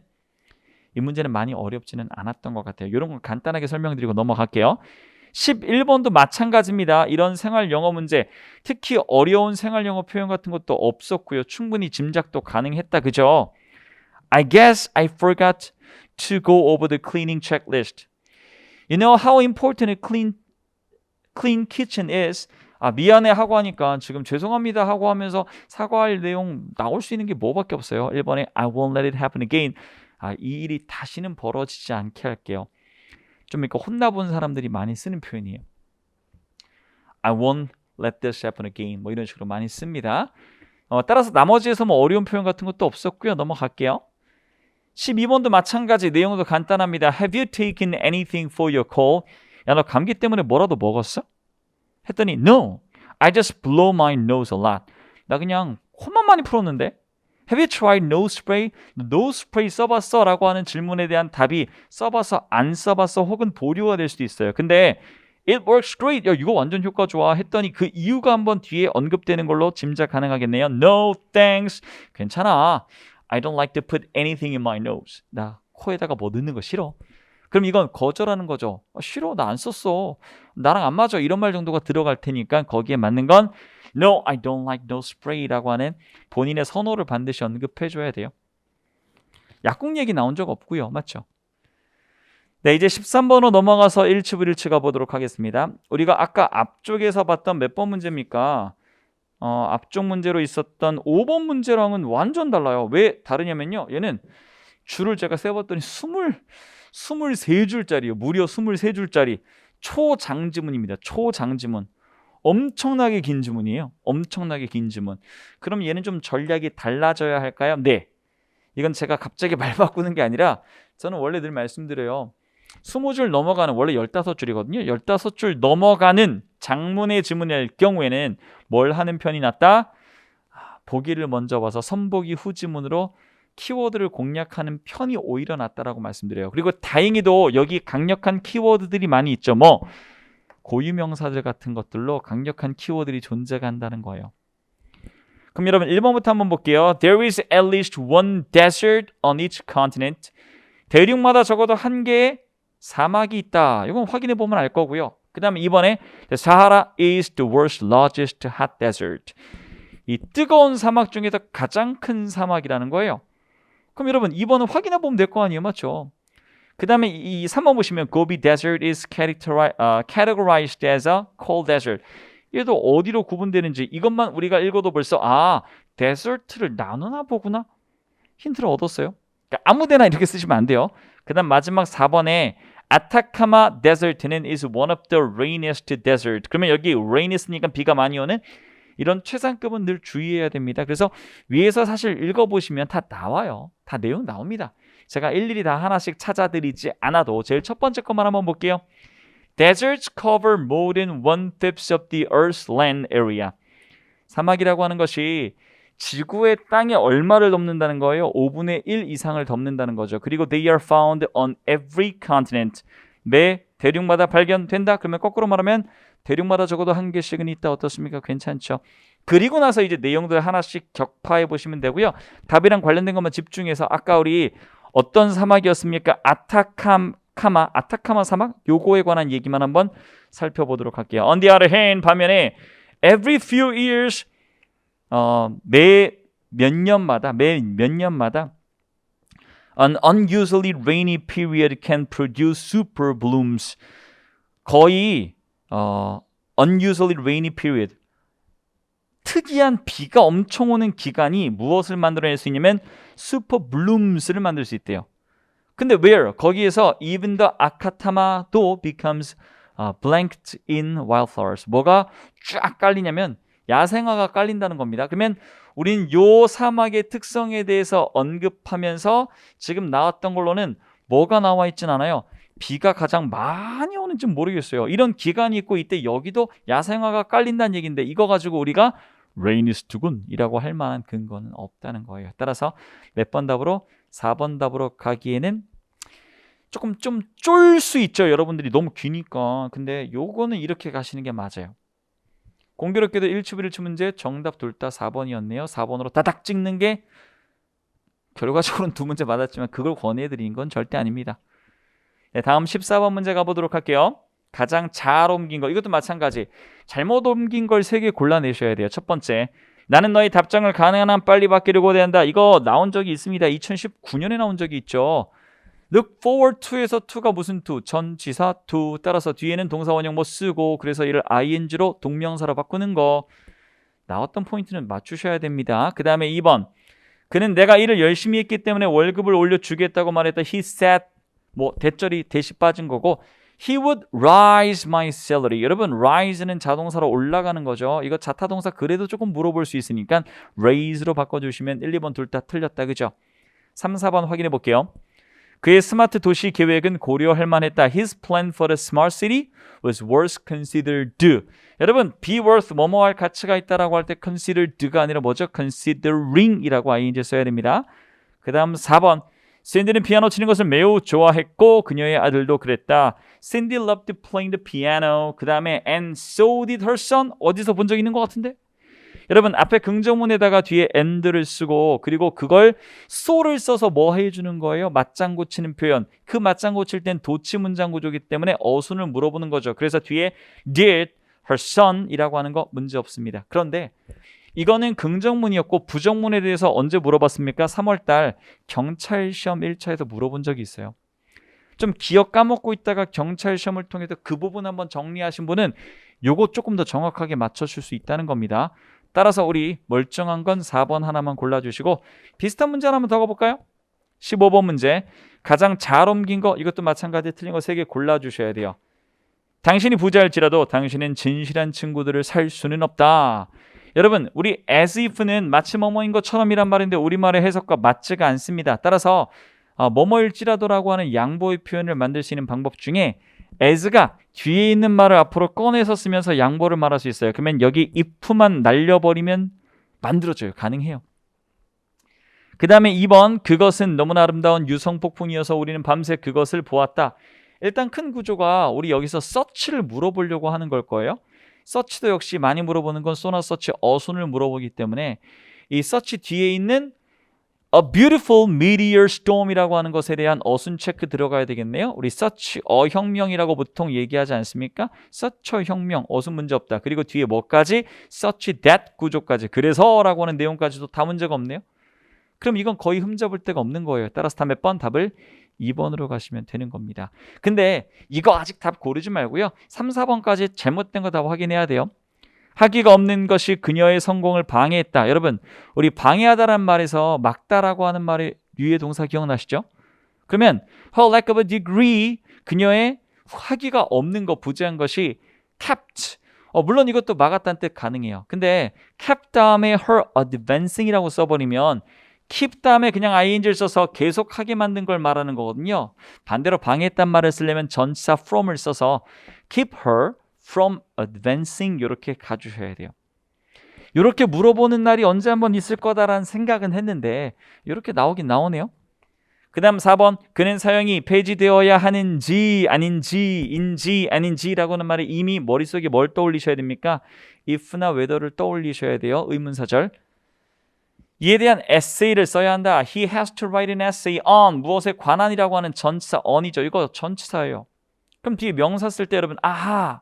이 문제는 많이 어렵지는 않았던 것 같아요. 이런 걸 간단하게 설명드리고 넘어갈게요. 11번도 마찬가지입니다. 이런 생활 영어 문제, 특히 어려운 생활 영어 표현 같은 것도 없었고요. 충분히 짐작도 가능했다. 그죠? I guess I forgot to go over the cleaning checklist. You know how important a clean kitchen is? 미안해 하고 하니까 지금 죄송합니다 하고 하면서 사과할 내용 나올 수 있는 게 뭐밖에 없어요. 1번에 I won't let it happen again. 이 일이 다시는 벌어지지 않게 할게요. 좀 이렇게 혼나본 사람들이 많이 쓰는 표현이에요. I won't let this happen again. 뭐 이런 식으로 많이 씁니다. 따라서 나머지에서 뭐 어려운 표현 같은 것도 없었고요. 넘어갈게요. 12번도 마찬가지 내용도 간단합니다. Have you taken anything for your cold? 야, 너 감기 때문에 뭐라도 먹었어? 했더니 No, I just blow my nose a lot. 나 그냥 코만 많이 풀었는데 Have you tried nose spray? nose spray 써봤어? 라고 하는 질문에 대한 답이 써봐서 안 써봤어 혹은 보류가 될 수도 있어요. 근데 It works great. 야, 이거 완전 효과 좋아 했더니 그 이유가 한번 뒤에 언급되는 걸로 짐작 가능하겠네요. No, thanks. 괜찮아. I don't like to put anything in my nose. 나 코에다가 뭐 넣는 거 싫어. 그럼 이건 거절하는 거죠. 싫어, 나 안 썼어. 나랑 안 맞아. 이런 말 정도가 들어갈 테니까 거기에 맞는 건 No, I don't like nose spray라고 하는 본인의 선호를 반드시 언급해줘야 돼요. 약국 얘기 나온 적 없고요. 맞죠? 네, 이제 13번으로 넘어가서 1치 가보도록 하겠습니다. 우리가 아까 앞쪽에서 봤던 몇 번 문제입니까? 앞쪽 문제로 있었던 5번 문제랑은 완전 달라요. 왜 다르냐면요. 얘는 줄을 제가 세봤더니 23줄짜리예요. 무려 23줄짜리 초장지문입니다. 초장지문. 엄청나게 긴 지문이에요. 엄청나게 긴 지문. 그럼 얘는 좀 전략이 달라져야 할까요? 네. 이건 제가 갑자기 말 바꾸는 게 아니라 저는 원래 늘 말씀드려요. 20줄 넘어가는 원래 15줄이거든요. 15줄 넘어가는 장문의 지문일 경우에는 뭘 하는 편이 낫다? 보기를 먼저 봐서 선보기 후지문으로 키워드를 공략하는 편이 오히려 낫다라고 말씀드려요. 그리고 다행히도 여기 강력한 키워드들이 많이 있죠. 뭐 고유명사들 같은 것들로 강력한 키워드들이 존재가 한다는 거예요. 그럼 여러분 1번부터 한번 볼게요. There is at least one desert on each continent. 대륙마다 적어도 한 개의 사막이 있다. 이건 확인해 보면 알 거고요. 그 다음에 2번에 The Sahara is the world's largest hot desert. 이 뜨거운 사막 중에서 가장 큰 사막이라는 거예요. 그럼 여러분 2번은 확인해 보면 될 거 아니에요. 맞죠? 그 다음에 이 3번 보시면 Gobi Desert is categorized as a cold desert. 얘도 어디로 구분되는지 이것만 우리가 읽어도 벌써 데설트를 나누나 보구나. 힌트를 얻었어요. 그러니까 아무데나 이렇게 쓰시면 안 돼요. 그 다음 마지막 4번에 Atacama Desert는 is one of the rainiest desert. 그러면 여기 rainiest니까 비가 많이 오는 이런 최상급은 늘 주의해야 됩니다. 그래서 위에서 사실 읽어보시면 다 나와요. 다 내용 나옵니다. 제가 일일이 다 하나씩 찾아드리지 않아도 제일 첫 번째 것만 한번 볼게요. Deserts cover more than 1/5 of the Earth's land area. 사막이라고 하는 것이 지구의 땅의 얼마를 덮는다는 거예요? 5분의 1 이상을 덮는다는 거죠. 그리고 they are found on every continent. 매 대륙마다 발견된다. 그러면 거꾸로 말하면 대륙마다 적어도 한 개씩은 있다. 어떻습니까? 괜찮죠? 그리고 나서 이제 내용들 하나씩 격파해 보시면 되고요. 답이랑 관련된 것만 집중해서 아까 우리 어떤 사막이었습니까? 아타카마 사막? 요거에 관한 얘기만 한번 살펴보도록 할게요. On the other hand, 반면에 every few years 매 몇 년마다 an unusually rainy period can produce super blooms. 거의 unusually rainy period 특이한 비가 엄청 오는 기간이 무엇을 만들어낼 수 있냐면 super blooms를 만들 수 있대요. 근데 where? 거기에서 even the akatama도 becomes blanked in wildflowers. 뭐가 쫙 깔리냐면 야생화가 깔린다는 겁니다. 그러면 우린 요 사막의 특성에 대해서 언급하면서 지금 나왔던 걸로는 뭐가 나와 있진 않아요. 비가 가장 많이 오는지 모르겠어요. 이런 기간이 있고 이때 여기도 야생화가 깔린다는 얘기인데 이거 가지고 우리가 레이니스트군이라고 할 만한 근거는 없다는 거예요. 따라서 몇 번 답으로 4번 답으로 가기에는 조금 좀 쫄 수 있죠. 여러분들이 너무 기니까. 근데 요거는 이렇게 가시는 게 맞아요. 공교롭게도 1초 문제 정답 둘 다 4번이었네요. 4번으로 다닥 찍는 게 결과적으로는 2문제 맞았지만 그걸 권해드리는 건 절대 아닙니다. 네, 다음 14번 문제 가보도록 할게요. 가장 잘 옮긴 거. 이것도 마찬가지. 잘못 옮긴 걸 3개 골라내셔야 돼요. 첫 번째. 나는 너희 답장을 가능한 한 빨리 받기를 고대한다. 이거 나온 적이 있습니다. 2019년에 나온 적이 있죠. Look forward to에서 to가 무슨 to? 전치사 to. 따라서 뒤에는 동사 원형 뭐 쓰고 그래서 이를 ing로 동명사로 바꾸는 거. 나왔던 포인트는 맞추셔야 됩니다. 그 다음에 2번. 그는 내가 일을 열심히 했기 때문에 월급을 올려주겠다고 말했다. He said 뭐 대절이 대시 빠진 거고 He would rise my salary. 여러분 rise는 자동사로 올라가는 거죠. 이거 자타동사 그래도 조금 물어볼 수 있으니까 raise로 바꿔주시면 1, 2번 둘 다 틀렸다. 그죠? 3, 4번 확인해 볼게요. 그의 스마트 도시 계획은 고려할 만했다. His plan for the smart city was worth considered. 여러분 be worth 뭐뭐 할 가치가 있다라고 할 때 considered가 아니라 뭐죠? considering이라고 ing 써야 됩니다. 그 다음 4번. 샌디는 피아노 치는 것을 매우 좋아했고 그녀의 아들도 그랬다. Cindy loved playing the piano. 그 다음에 and so did her son. 어디서 본 적 있는 것 같은데? 여러분 앞에 긍정문에다가 뒤에 and를 쓰고 그리고 그걸 so를 써서 뭐 해주는 거예요? 맞장구 치는 표현. 그 맞장구 칠 땐 도치 문장 구조이기 때문에 어순을 물어보는 거죠. 그래서 뒤에 did her son이라고 하는 거 문제 없습니다. 그런데 이거는 긍정문이었고 부정문에 대해서 언제 물어봤습니까? 3월달 경찰 시험 1차에서 물어본 적이 있어요. 좀 기억 까먹고 있다가 경찰 시험을 통해서 그 부분 한번 정리하신 분은 요거 조금 더 정확하게 맞춰줄 수 있다는 겁니다. 따라서 우리 멀쩡한 건 4번 하나만 골라주시고 비슷한 문제 하나만 더 가볼까요? 15번 문제. 가장 잘 옮긴 거 이것도 마찬가지 틀린 거 3개 골라주셔야 돼요. 당신이 부자일지라도 당신은 진실한 친구들을 살 수는 없다. 여러분 우리 as if는 마치 뭐뭐인 것처럼이란 말인데 우리말의 해석과 맞지가 않습니다. 따라서 뭐뭐일지라도라고 하는 양보의 표현을 만들 수 있는 방법 중에 as가 뒤에 있는 말을 앞으로 꺼내서 쓰면서 양보를 말할 수 있어요. 그러면 여기 if만 날려버리면 만들어져요. 가능해요. 그 다음에 2번. 그것은 너무나 아름다운 유성폭풍이어서 우리는 밤새 그것을 보았다. 일단 큰 구조가 우리 여기서 search를 물어보려고 하는 걸 거예요. search도 역시 많이 물어보는 건 소나 search 어순을 물어보기 때문에 이 search 뒤에 있는 A beautiful meteor storm이라고 하는 것에 대한 어순 체크 들어가야 되겠네요. 우리 search 혁명이라고 보통 얘기하지 않습니까? search 혁명 어순 문제 없다. 그리고 뒤에 뭐까지? search that 구조까지. 그래서라고 하는 내용까지도 다 문제가 없네요. 그럼 이건 거의 흠잡을 데가 없는 거예요. 따라서 다 몇 번? 답을 2번으로 가시면 되는 겁니다. 근데 이거 아직 답 고르지 말고요. 3, 4번까지 잘못된 거 다 확인해야 돼요. 학위가 없는 것이 그녀의 성공을 방해했다. 여러분 우리 방해하다라는 말에서 막다라고 하는 말의 유해 동사 기억나시죠? 그러면 her lack of a degree 그녀의 학위가 없는 것 부재한 것이 kept 물론 이것도 막았다는 뜻 가능해요. 근데 kept 다음에 her advancing이라고 써버리면 keep 다음에 그냥 ing를 써서 계속하게 만든 걸 말하는 거거든요. 반대로 방해했단 말을 쓰려면 전치사 from을 써서 keep her from advancing 이렇게 가주셔야 돼요. 이렇게 물어보는 날이 언제 한번 있을 거다라는 생각은 했는데 이렇게 나오긴 나오네요. 그 다음 4번 그는 사형이 폐지되어야 하는지 아닌지 아닌지라고는 말에 이미 머릿속에 뭘 떠올리셔야 됩니까? if나 whether를 떠올리셔야 돼요. 의문사절. 이에 대한 에세이를 써야 한다. He has to write an essay on 무엇에 관한이라고 하는 전치사 on이죠. 이거 전치사예요. 그럼 뒤에 명사 쓸 때 여러분 아하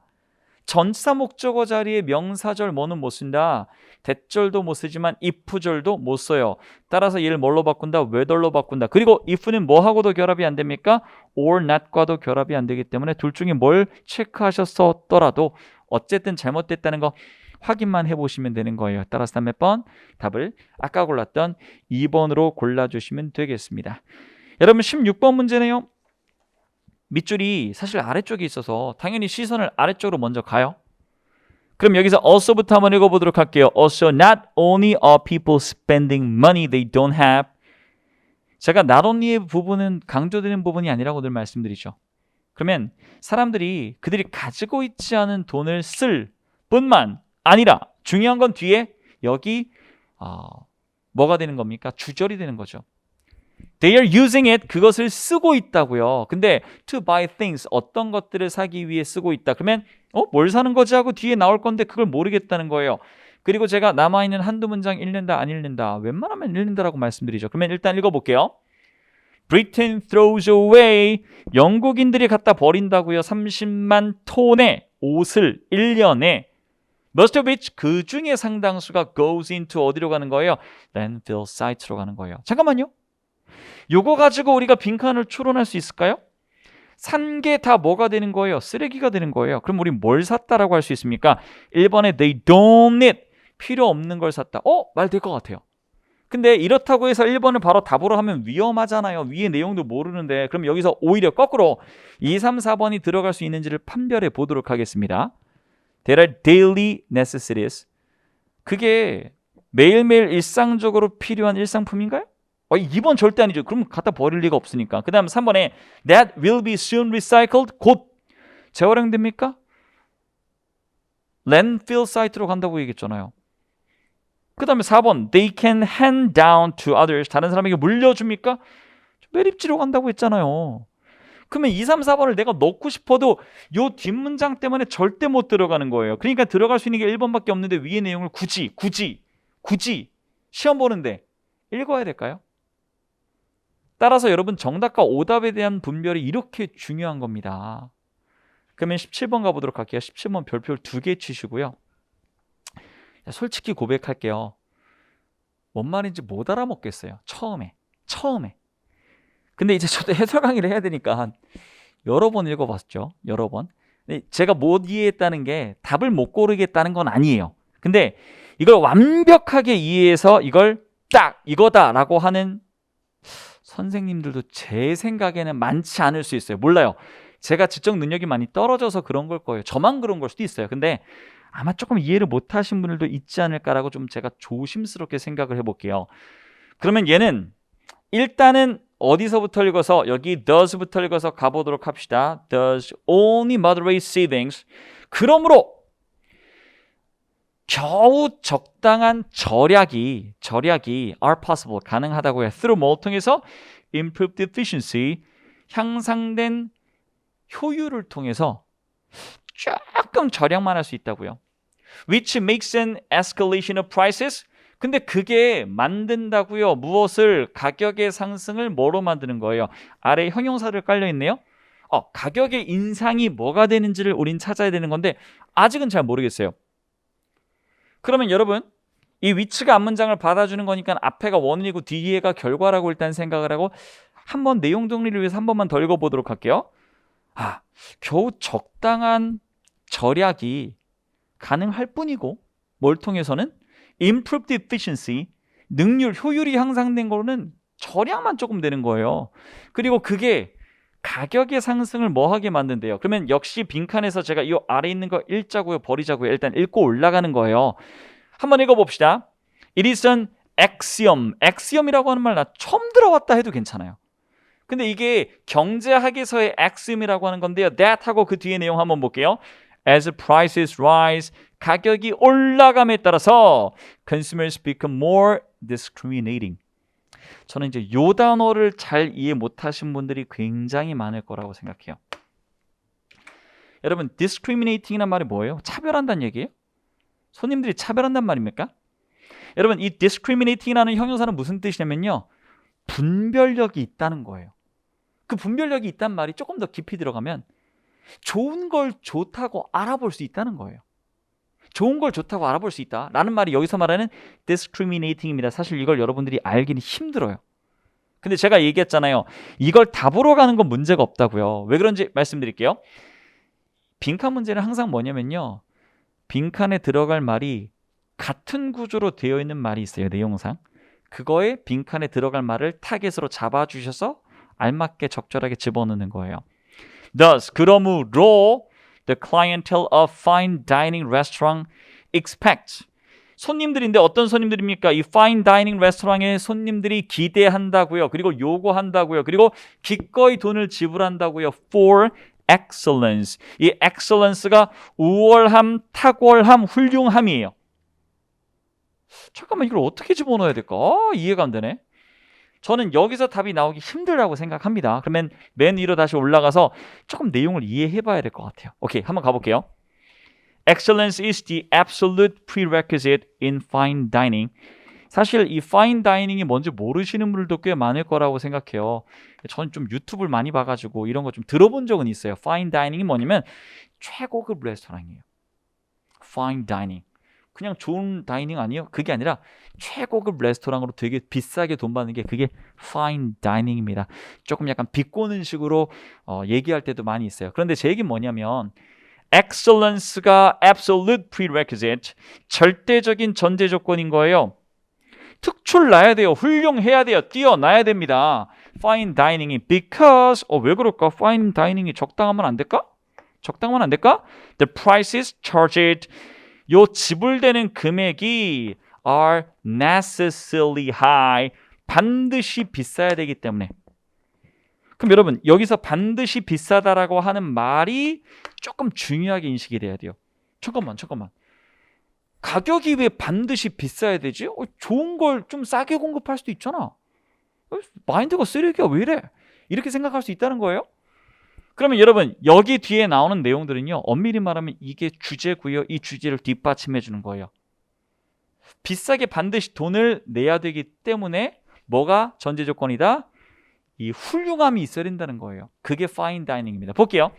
전치사 목적어 자리에 명사절 뭐는 못 쓴다. 대절도 못 쓰지만 if절도 못 써요. 따라서 얘를 뭘로 바꾼다? whether로 바꾼다. 그리고 if는 뭐하고도 결합이 안 됩니까? or not과도 결합이 안 되기 때문에 둘 중에 뭘 체크하셨더라도 어쨌든 잘못됐다는 거 확인만 해보시면 되는 거예요. 따라서 몇 번? 답을 아까 골랐던 2번으로 골라주시면 되겠습니다. 여러분 16번 문제네요. 밑줄이 사실 아래쪽에 있어서 당연히 시선을 아래쪽으로 먼저 가요. 그럼 여기서 also부터 한번 읽어보도록 할게요. Also not only are people spending money they don't have. 제가 not only의 부분은 강조되는 부분이 아니라고 늘 말씀드리죠. 그러면 사람들이 그들이 가지고 있지 않은 돈을 쓸 뿐만 아니라 중요한 건 뒤에 여기 뭐가 되는 겁니까? 주절이 되는 거죠. They are using it. 그것을 쓰고 있다고요. 근데 to buy things. 어떤 것들을 사기 위해 쓰고 있다. 그러면 뭘 사는 거지 하고 뒤에 나올 건데 그걸 모르겠다는 거예요. 그리고 제가 남아있는 한두 문장 읽는다 안 읽는다. 웬만하면 읽는다라고 말씀드리죠. 그러면 일단 읽어볼게요. Britain throws away. 영국인들이 갖다 버린다고요. 30만 톤의 옷을 1년에. Most of which 그 중에 상당수가 goes into 어디로 가는 거예요? landfill site로 가는 거예요. 잠깐만요. 요거 가지고 우리가 빈칸을 추론할 수 있을까요? 산 게 다 뭐가 되는 거예요? 쓰레기가 되는 거예요. 그럼 우리 뭘 샀다라고 할 수 있습니까? 1번에 they don't need 필요 없는 걸 샀다. 말 될 것 같아요. 근데 이렇다고 해서 1번을 바로 답으로 하면 위험하잖아요. 위의 내용도 모르는데. 그럼 여기서 오히려 거꾸로 2, 3, 4번이 들어갈 수 있는지를 판별해 보도록 하겠습니다. There are daily necessities. 그게 매일매일 일상적으로 필요한 일상품인가요? 2번 절대 아니죠. 그럼 갖다 버릴 리가 없으니까. 그 다음 3번에 That will be soon recycled. 곧 재활용됩니까? landfill site로 간다고 얘기했잖아요. 그 다음에 4번 They can hand down to others. 다른 사람에게 물려줍니까? 매립지로 간다고 했잖아요. 그러면 2, 3, 4번을 내가 넣고 싶어도 요 뒷문장 때문에 절대 못 들어가는 거예요. 그러니까 들어갈 수 있는 게 1번밖에 없는데 위의 내용을 굳이 시험 보는데 읽어야 될까요? 따라서 여러분 정답과 오답에 대한 분별이 이렇게 중요한 겁니다. 그러면 17번 가보도록 할게요. 17번 별표 2개 치시고요. 솔직히 고백할게요. 뭔 말인지 못 알아먹겠어요. 처음에. 근데 이제 저도 해설 강의를 해야 되니까 여러 번 읽어봤죠. 여러 번. 제가 못 이해했다는 게 답을 못 고르겠다는 건 아니에요. 근데 이걸 완벽하게 이해해서 이걸 딱 이거다라고 하는 선생님들도 제 생각에는 많지 않을 수 있어요. 몰라요. 제가 지적 능력이 많이 떨어져서 그런 걸 거예요. 저만 그런 걸 수도 있어요. 근데 아마 조금 이해를 못하신 분들도 있지 않을까라고 좀 제가 조심스럽게 생각을 해볼게요. 그러면 얘는 일단은 어디서부터 읽어서 여기 does부터 읽어서 가보도록 합시다. Does only moderate savings. 그러므로 겨우 적당한 절약이 are possible 가능하다고 해요. through 뭐를 통해서 improved efficiency 향상된 효율을 통해서 조금 절약만 할 수 있다고요. which makes an escalation of prices. 근데 그게 만든다고요. 무엇을? 가격의 상승을 뭐로 만드는 거예요? 아래 형용사를 깔려 있네요. 가격의 인상이 뭐가 되는지를 우린 찾아야 되는 건데 아직은 잘 모르겠어요. 그러면 여러분 이 which가 앞문장을 받아주는 거니까 앞에가 원인이고 뒤에가 결과라고 일단 생각을 하고 한번 내용 정리를 위해서 한 번만 더 읽어보도록 할게요. 겨우 적당한 절약이 가능할 뿐이고 뭘 통해서는? improved efficiency, 능률, 효율이 향상된 거로는 절약만 조금 되는 거예요. 그리고 그게 가격의 상승을 뭐하게 만든대요. 그러면 역시 빈칸에서 제가 이 아래 있는 거 읽자고요, 버리자고요. 일단 읽고 올라가는 거예요. 한번 읽어봅시다. It is an axiom. axiom이라고 하는 말 나 처음 들어왔다 해도 괜찮아요. 근데 이게 경제학에서의 axiom이라고 하는 건데요. that 하고 그 뒤에 내용 한번 볼게요. As prices rise, 가격이 올라감에 따라서 consumers become more discriminating. 저는 이제 요 단어를 잘 이해 못하신 분들이 굉장히 많을 거라고 생각해요. 여러분, discriminating이란 말이 뭐예요? 차별한다는 얘기예요? 손님들이 차별한단 말입니까? 여러분, 이 discriminating이라는 형용사는 무슨 뜻이냐면요, 분별력이 있다는 거예요. 그 분별력이 있다는 말이 조금 더 깊이 들어가면 좋은 걸 좋다고 알아볼 수 있다는 거예요. 좋은 걸 좋다고 알아볼 수 있다라는 말이 여기서 말하는 discriminating입니다. 사실 이걸 여러분들이 알기는 힘들어요. 근데 제가 얘기했잖아요. 이걸 답으로 가는 건 문제가 없다고요. 왜 그런지 말씀드릴게요. 빈칸 문제는 항상 뭐냐면요, 빈칸에 들어갈 말이 같은 구조로 되어 있는 말이 있어요. 내용상. 그거에 빈칸에 들어갈 말을 타겟으로 잡아주셔서 알맞게 적절하게 집어넣는 거예요. Thus, 그러므로 the clientele of fine dining restaurant expects. 손님들인데 어떤 손님들입니까? 이 fine dining restaurant의 손님들이 기대한다고요. 그리고 요구한다고요. 그리고 기꺼이 돈을 지불한다고요. For excellence. 이 excellence가 우월함, 탁월함, 훌륭함이에요. 잠깐만, 이걸 어떻게 집어넣어야 될까? 이해가 안 되네. 저는 여기서 답이 나오기 힘들다고 생각합니다. 그러면 맨 위로 다시 올라가서 조금 내용을 이해해 봐야 될 것 같아요. 오케이, 한번 가볼게요. Excellence is the absolute prerequisite in fine dining. 사실 이 fine dining이 뭔지 모르시는 분들도 꽤 많을 거라고 생각해요. 저는 좀 유튜브를 많이 봐가지고 이런 거 좀 들어본 적은 있어요. fine dining이 뭐냐면 최고급 레스토랑이에요. fine dining. 그냥 좋은 다이닝 아니에요? 그게 아니라 최고급 레스토랑으로 되게 비싸게 돈 받는 게 그게 fine dining입니다. 조금 약간 비꼬는 식으로 얘기할 때도 많이 있어요. 그런데 제 얘기는 뭐냐면 excellence가 absolute prerequisite, 절대적인 전제 조건인 거예요. 특출나야 돼요. 훌륭해야 돼요. 뛰어나야 됩니다. fine dining이 because 왜 그럴까? fine dining이 적당하면 안 될까? 적당하면 안 될까? The prices charged, 요 지불되는 금액이 are necessarily high, 반드시 비싸야 되기 때문에. 그럼 여러분, 여기서 반드시 비싸다라고 하는 말이 조금 중요하게 인식이 돼야 돼요. 잠깐만. 가격이 왜 반드시 비싸야 되지? 좋은 걸 좀 싸게 공급할 수도 있잖아. 마인드가 쓰레기야, 왜 이래? 이렇게 생각할 수 있다는 거예요. 그러면 여러분, 여기 뒤에 나오는 내용들은요, 엄밀히 말하면 이게 주제고요. 이 주제를 뒷받침해 주는 거예요. 비싸게 반드시 돈을 내야 되기 때문에 뭐가 전제 조건이다? 이 훌륭함이 있어야 된다는 거예요. 그게 fine dining입니다. 볼게요.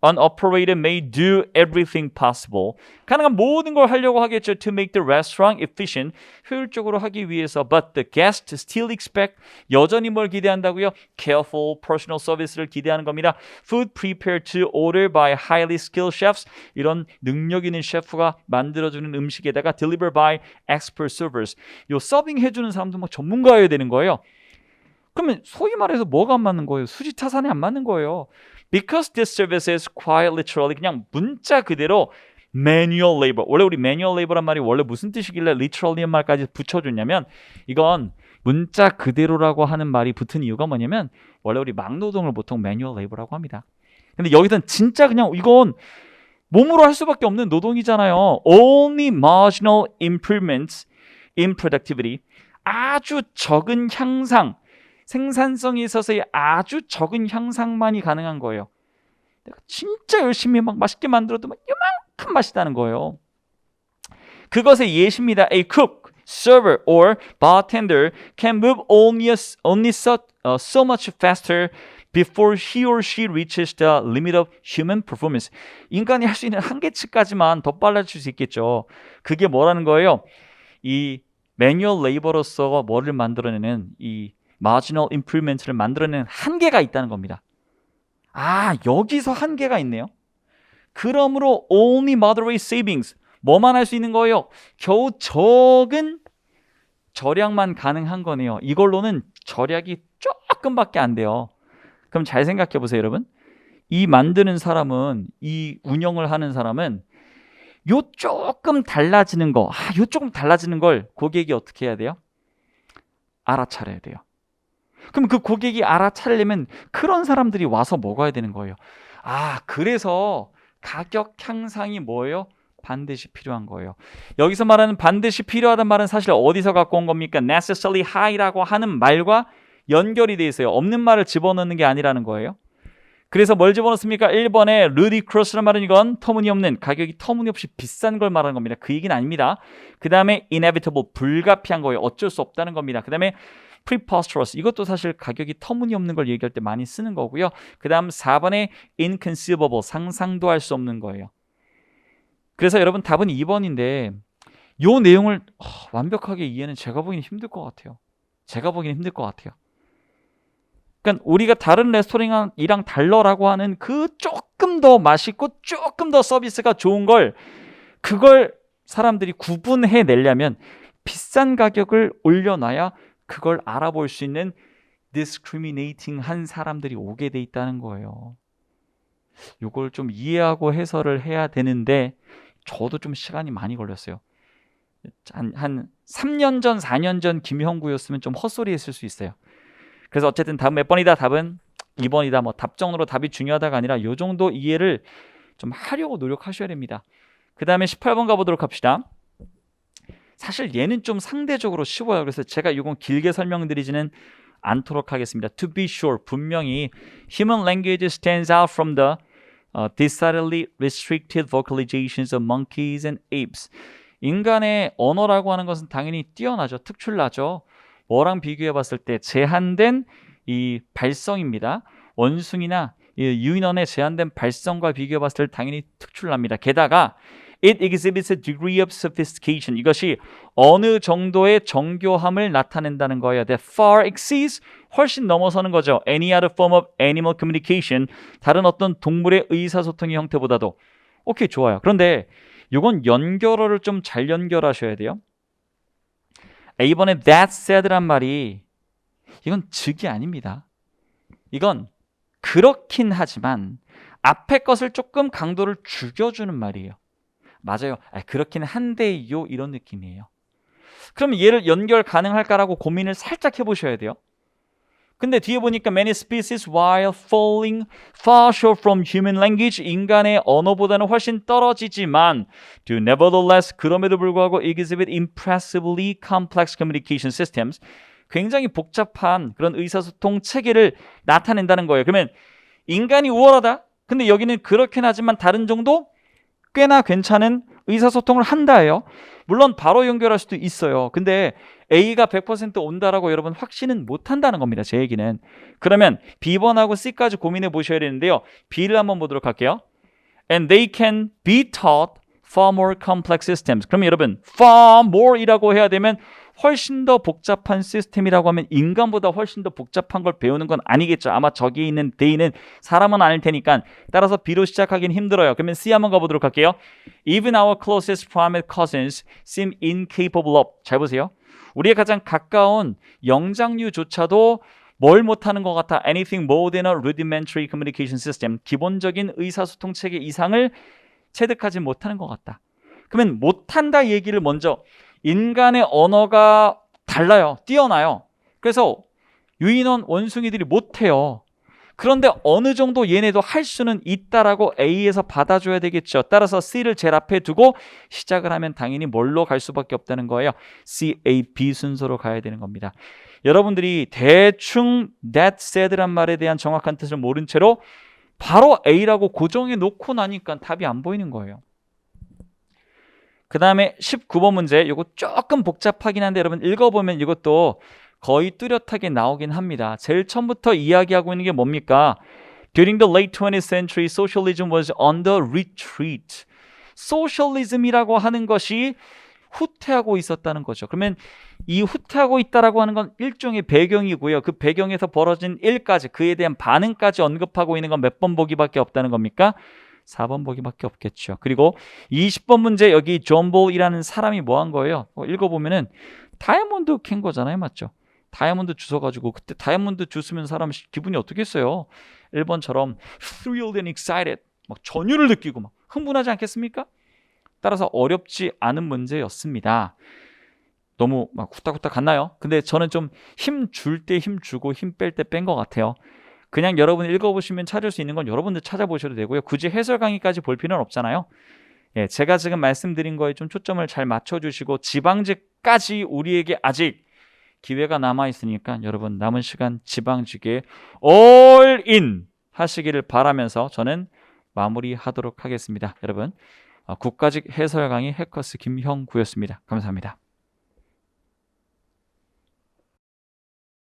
An operator may do everything possible. 가능한 모든 걸 하려고 하겠죠. To make the restaurant efficient. 효율적으로 하기 위해서. But the guests still expect. 여전히 뭘 기대한다고요? Careful personal service를 기대하는 겁니다. Food prepared to order by highly skilled chefs. 이런 능력 있는 셰프가 만들어주는 음식에다가 delivered by expert servers. 요 서빙 해주는 사람도 막 전문가여야 되는 거예요. 그러면 소위 말해서 뭐가 안 맞는 거예요? 수지타산이 안 맞는 거예요. Because this service is quite literally, 그냥 문자 그대로 manual labor. 원래 우리 manual labor란 말이 원래 무슨 뜻이길래 literally란 말까지 붙여줬냐면, 이건 문자 그대로라고 하는 말이 붙은 이유가 뭐냐면 원래 우리 막노동을 보통 manual labor라고 합니다. 근데 여기서는 진짜 그냥 이건 몸으로 할 수밖에 없는 노동이잖아요. Only marginal improvements in productivity. 아주 적은 향상, 생산성에 있어서의 아주 적은 향상만이 가능한 거예요. 내가 진짜 열심히 막 맛있게 만들어도 막 이만큼 맛있다는 거예요. 그것의 예시입니다. A cook, server, or bartender can move only so much faster before he or she reaches the limit of human performance. 인간이 할 수 있는 한계치까지만 더 빨라질 수 있겠죠. 그게 뭐라는 거예요? 이 매뉴얼 레이버로서 뭐를 만들어내는 이 marginal improvement를 만들어내는 한계가 있다는 겁니다. 여기서 한계가 있네요. 그러므로 only moderate savings, 뭐만 할 수 있는 거예요? 겨우 적은 절약만 가능한 거네요. 이걸로는 절약이 조금밖에 안 돼요. 그럼 잘 생각해 보세요, 여러분. 이 만드는 사람은, 이 운영을 하는 사람은 요 조금 달라지는 거, 요 조금 달라지는 걸 고객이 어떻게 해야 돼요? 알아차려야 돼요. 그럼 그 고객이 알아차리려면 그런 사람들이 와서 먹어야 되는 거예요. 그래서 가격 향상이 뭐예요? 반드시 필요한 거예요. 여기서 말하는 반드시 필요하다는 말은 사실 어디서 갖고 온 겁니까? necessarily high라고 하는 말과 연결이 돼 있어요. 없는 말을 집어넣는 게 아니라는 거예요. 그래서 뭘 집어넣습니까? 1번에 ludicrous라는 말은 이건 터무니없는, 가격이 터무니없이 비싼 걸 말하는 겁니다. 그 얘기는 아닙니다. 그 다음에 inevitable, 불가피한 거예요. 어쩔 수 없다는 겁니다. 그 다음에 preposterous, 이것도 사실 가격이 터무니없는 걸 얘기할 때 많이 쓰는 거고요. 그 다음 4번에 inconceivable, 상상도 할 수 없는 거예요. 그래서 여러분 답은 2번인데 이 내용을 완벽하게 이해는 제가 보기엔 힘들 것 같아요. 제가 보기엔 힘들 것 같아요. 그러니까 우리가 다른 레스토랑이랑 달러라고 하는 그 조금 더 맛있고 조금 더 서비스가 좋은 걸, 그걸 사람들이 구분해 내려면 비싼 가격을 올려놔야 그걸 알아볼 수 있는 discriminating 한 사람들이 오게 돼 있다는 거예요. 이걸 좀 이해하고 해설을 해야 되는데 저도 좀 시간이 많이 걸렸어요. 한 3년 전, 4년 전 김형구였으면 좀 헛소리 했을 수 있어요. 그래서 어쨌든 답은 몇 번이다? 답은 2번이다. 뭐 답정으로 답이 중요하다가 아니라 이 정도 이해를 좀 하려고 노력하셔야 됩니다. 그 다음에 18번 가보도록 합시다. 사실 얘는 좀 상대적으로 쉬워요. 그래서 제가 이건 길게 설명드리지는 않도록 하겠습니다. To be sure, 분명히 human language stands out from the decidedly restricted vocalizations of monkeys and apes. 인간의 언어라고 하는 것은 당연히 뛰어나죠. 특출나죠. 뭐랑 비교해 봤을 때 제한된 이 발성입니다. 원숭이나 유인원의 제한된 발성과 비교해 봤을 때 당연히 특출납니다. 게다가 it exhibits a degree of sophistication. 이것이 어느 정도의 정교함을 나타낸다는 거예요. That far exceeds, 훨씬 넘어서는 거죠. Any other form of animal communication. 다른 어떤 동물의 의사소통의 형태보다도. 오케이, 좋아요. 그런데 이건 연결어를 좀 잘 연결하셔야 돼요. 이번에 that said란 말이 이건 즉이 아닙니다. 이건 그렇긴 하지만 앞에 것을 조금 강도를 죽여주는 말이에요. 맞아요. 그렇긴 한데요, 이런 느낌이에요. 그럼 얘를 연결 가능할까라고 고민을 살짝 해보셔야 돼요. 근데 뒤에 보니까 many species while falling far short from human language, 인간의 언어보다는 훨씬 떨어지지만 do nevertheless, 그럼에도 불구하고 exhibit impressively complex communication systems, 굉장히 복잡한 그런 의사소통 체계를 나타낸다는 거예요. 그러면 인간이 우월하다? 근데 여기는 그렇긴 하지만 다른 정도 꽤나 괜찮은 의사소통을 한다예요. 물론 바로 연결할 수도 있어요. 근데 A가 100% 온다라고 여러분 확신은 못한다는 겁니다. 제 얘기는. 그러면 B번하고 C까지 고민해 보셔야 되는데요. B를 한번 보도록 할게요. And they can be taught far more complex systems. 그러면 여러분 far more이라고 해야 되면 훨씬 더 복잡한 시스템이라고 하면 인간보다 훨씬 더 복잡한 걸 배우는 건 아니겠죠. 아마 저기 있는 They는 사람은 아닐 테니까. 따라서 B로 시작하긴 힘들어요. 그러면 C 한번 가보도록 할게요. Even our closest primate cousins seem incapable of. 잘 보세요. 우리의 가장 가까운 영장류조차도 뭘 못하는 것 같아? Anything more than a rudimentary communication system. 기본적인 의사소통 체계 이상을 체득하지 못하는 것 같다. 그러면 못한다 얘기를 먼저, 인간의 언어가 달라요. 뛰어나요. 그래서 유인원 원숭이들이 못해요. 그런데 어느 정도 얘네도 할 수는 있다라고 A에서 받아줘야 되겠죠. 따라서 C를 제일 앞에 두고 시작을 하면 당연히 뭘로 갈 수밖에 없다는 거예요. C, A, B 순서로 가야 되는 겁니다. 여러분들이 대충 that said란 말에 대한 정확한 뜻을 모른 채로 바로 A라고 고정해 놓고 나니까 답이 안 보이는 거예요. 그 다음에 19번 문제, 이거 조금 복잡하긴 한데 여러분 읽어보면 이것도 거의 뚜렷하게 나오긴 합니다. 제일 처음부터 이야기하고 있는 게 뭡니까? During the late 20th century, socialism was on the retreat. 소셜리즘이라고 하는 것이 후퇴하고 있었다는 거죠. 그러면 이 후퇴하고 있다라고 하는 건 일종의 배경이고요. 그 배경에서 벌어진 일까지, 그에 대한 반응까지 언급하고 있는 건 몇 번 보기밖에 없다는 겁니까? 4번 보기밖에 없겠죠. 그리고 20번 문제, 여기 존 볼이라는 사람이 뭐 한 거예요? 읽어보면은 다이아몬드 캔 거잖아요. 맞죠? 다이아몬드 주워가지고 그때 다이아몬드 주스면 사람 기분이 어떻겠어요? 1번처럼 thrilled and excited, 막 전율을 느끼고 막 흥분하지 않겠습니까? 따라서 어렵지 않은 문제였습니다. 너무 막 후딱후딱 갔나요? 근데 저는 좀 힘 줄 때 힘 주고 힘 뺄 때 뺀 것 같아요. 그냥 여러분 읽어보시면 찾을 수 있는 건 여러분들 찾아보셔도 되고요. 굳이 해설 강의까지 볼 필요는 없잖아요. 예, 제가 지금 말씀드린 거에 좀 초점을 잘 맞춰주시고 지방직까지 우리에게 아직 기회가 남아 있으니까 여러분 남은 시간 지방직에 올인 하시기를 바라면서 저는 마무리하도록 하겠습니다. 여러분 국가직 해설 강의 해커스 김형구였습니다. 감사합니다.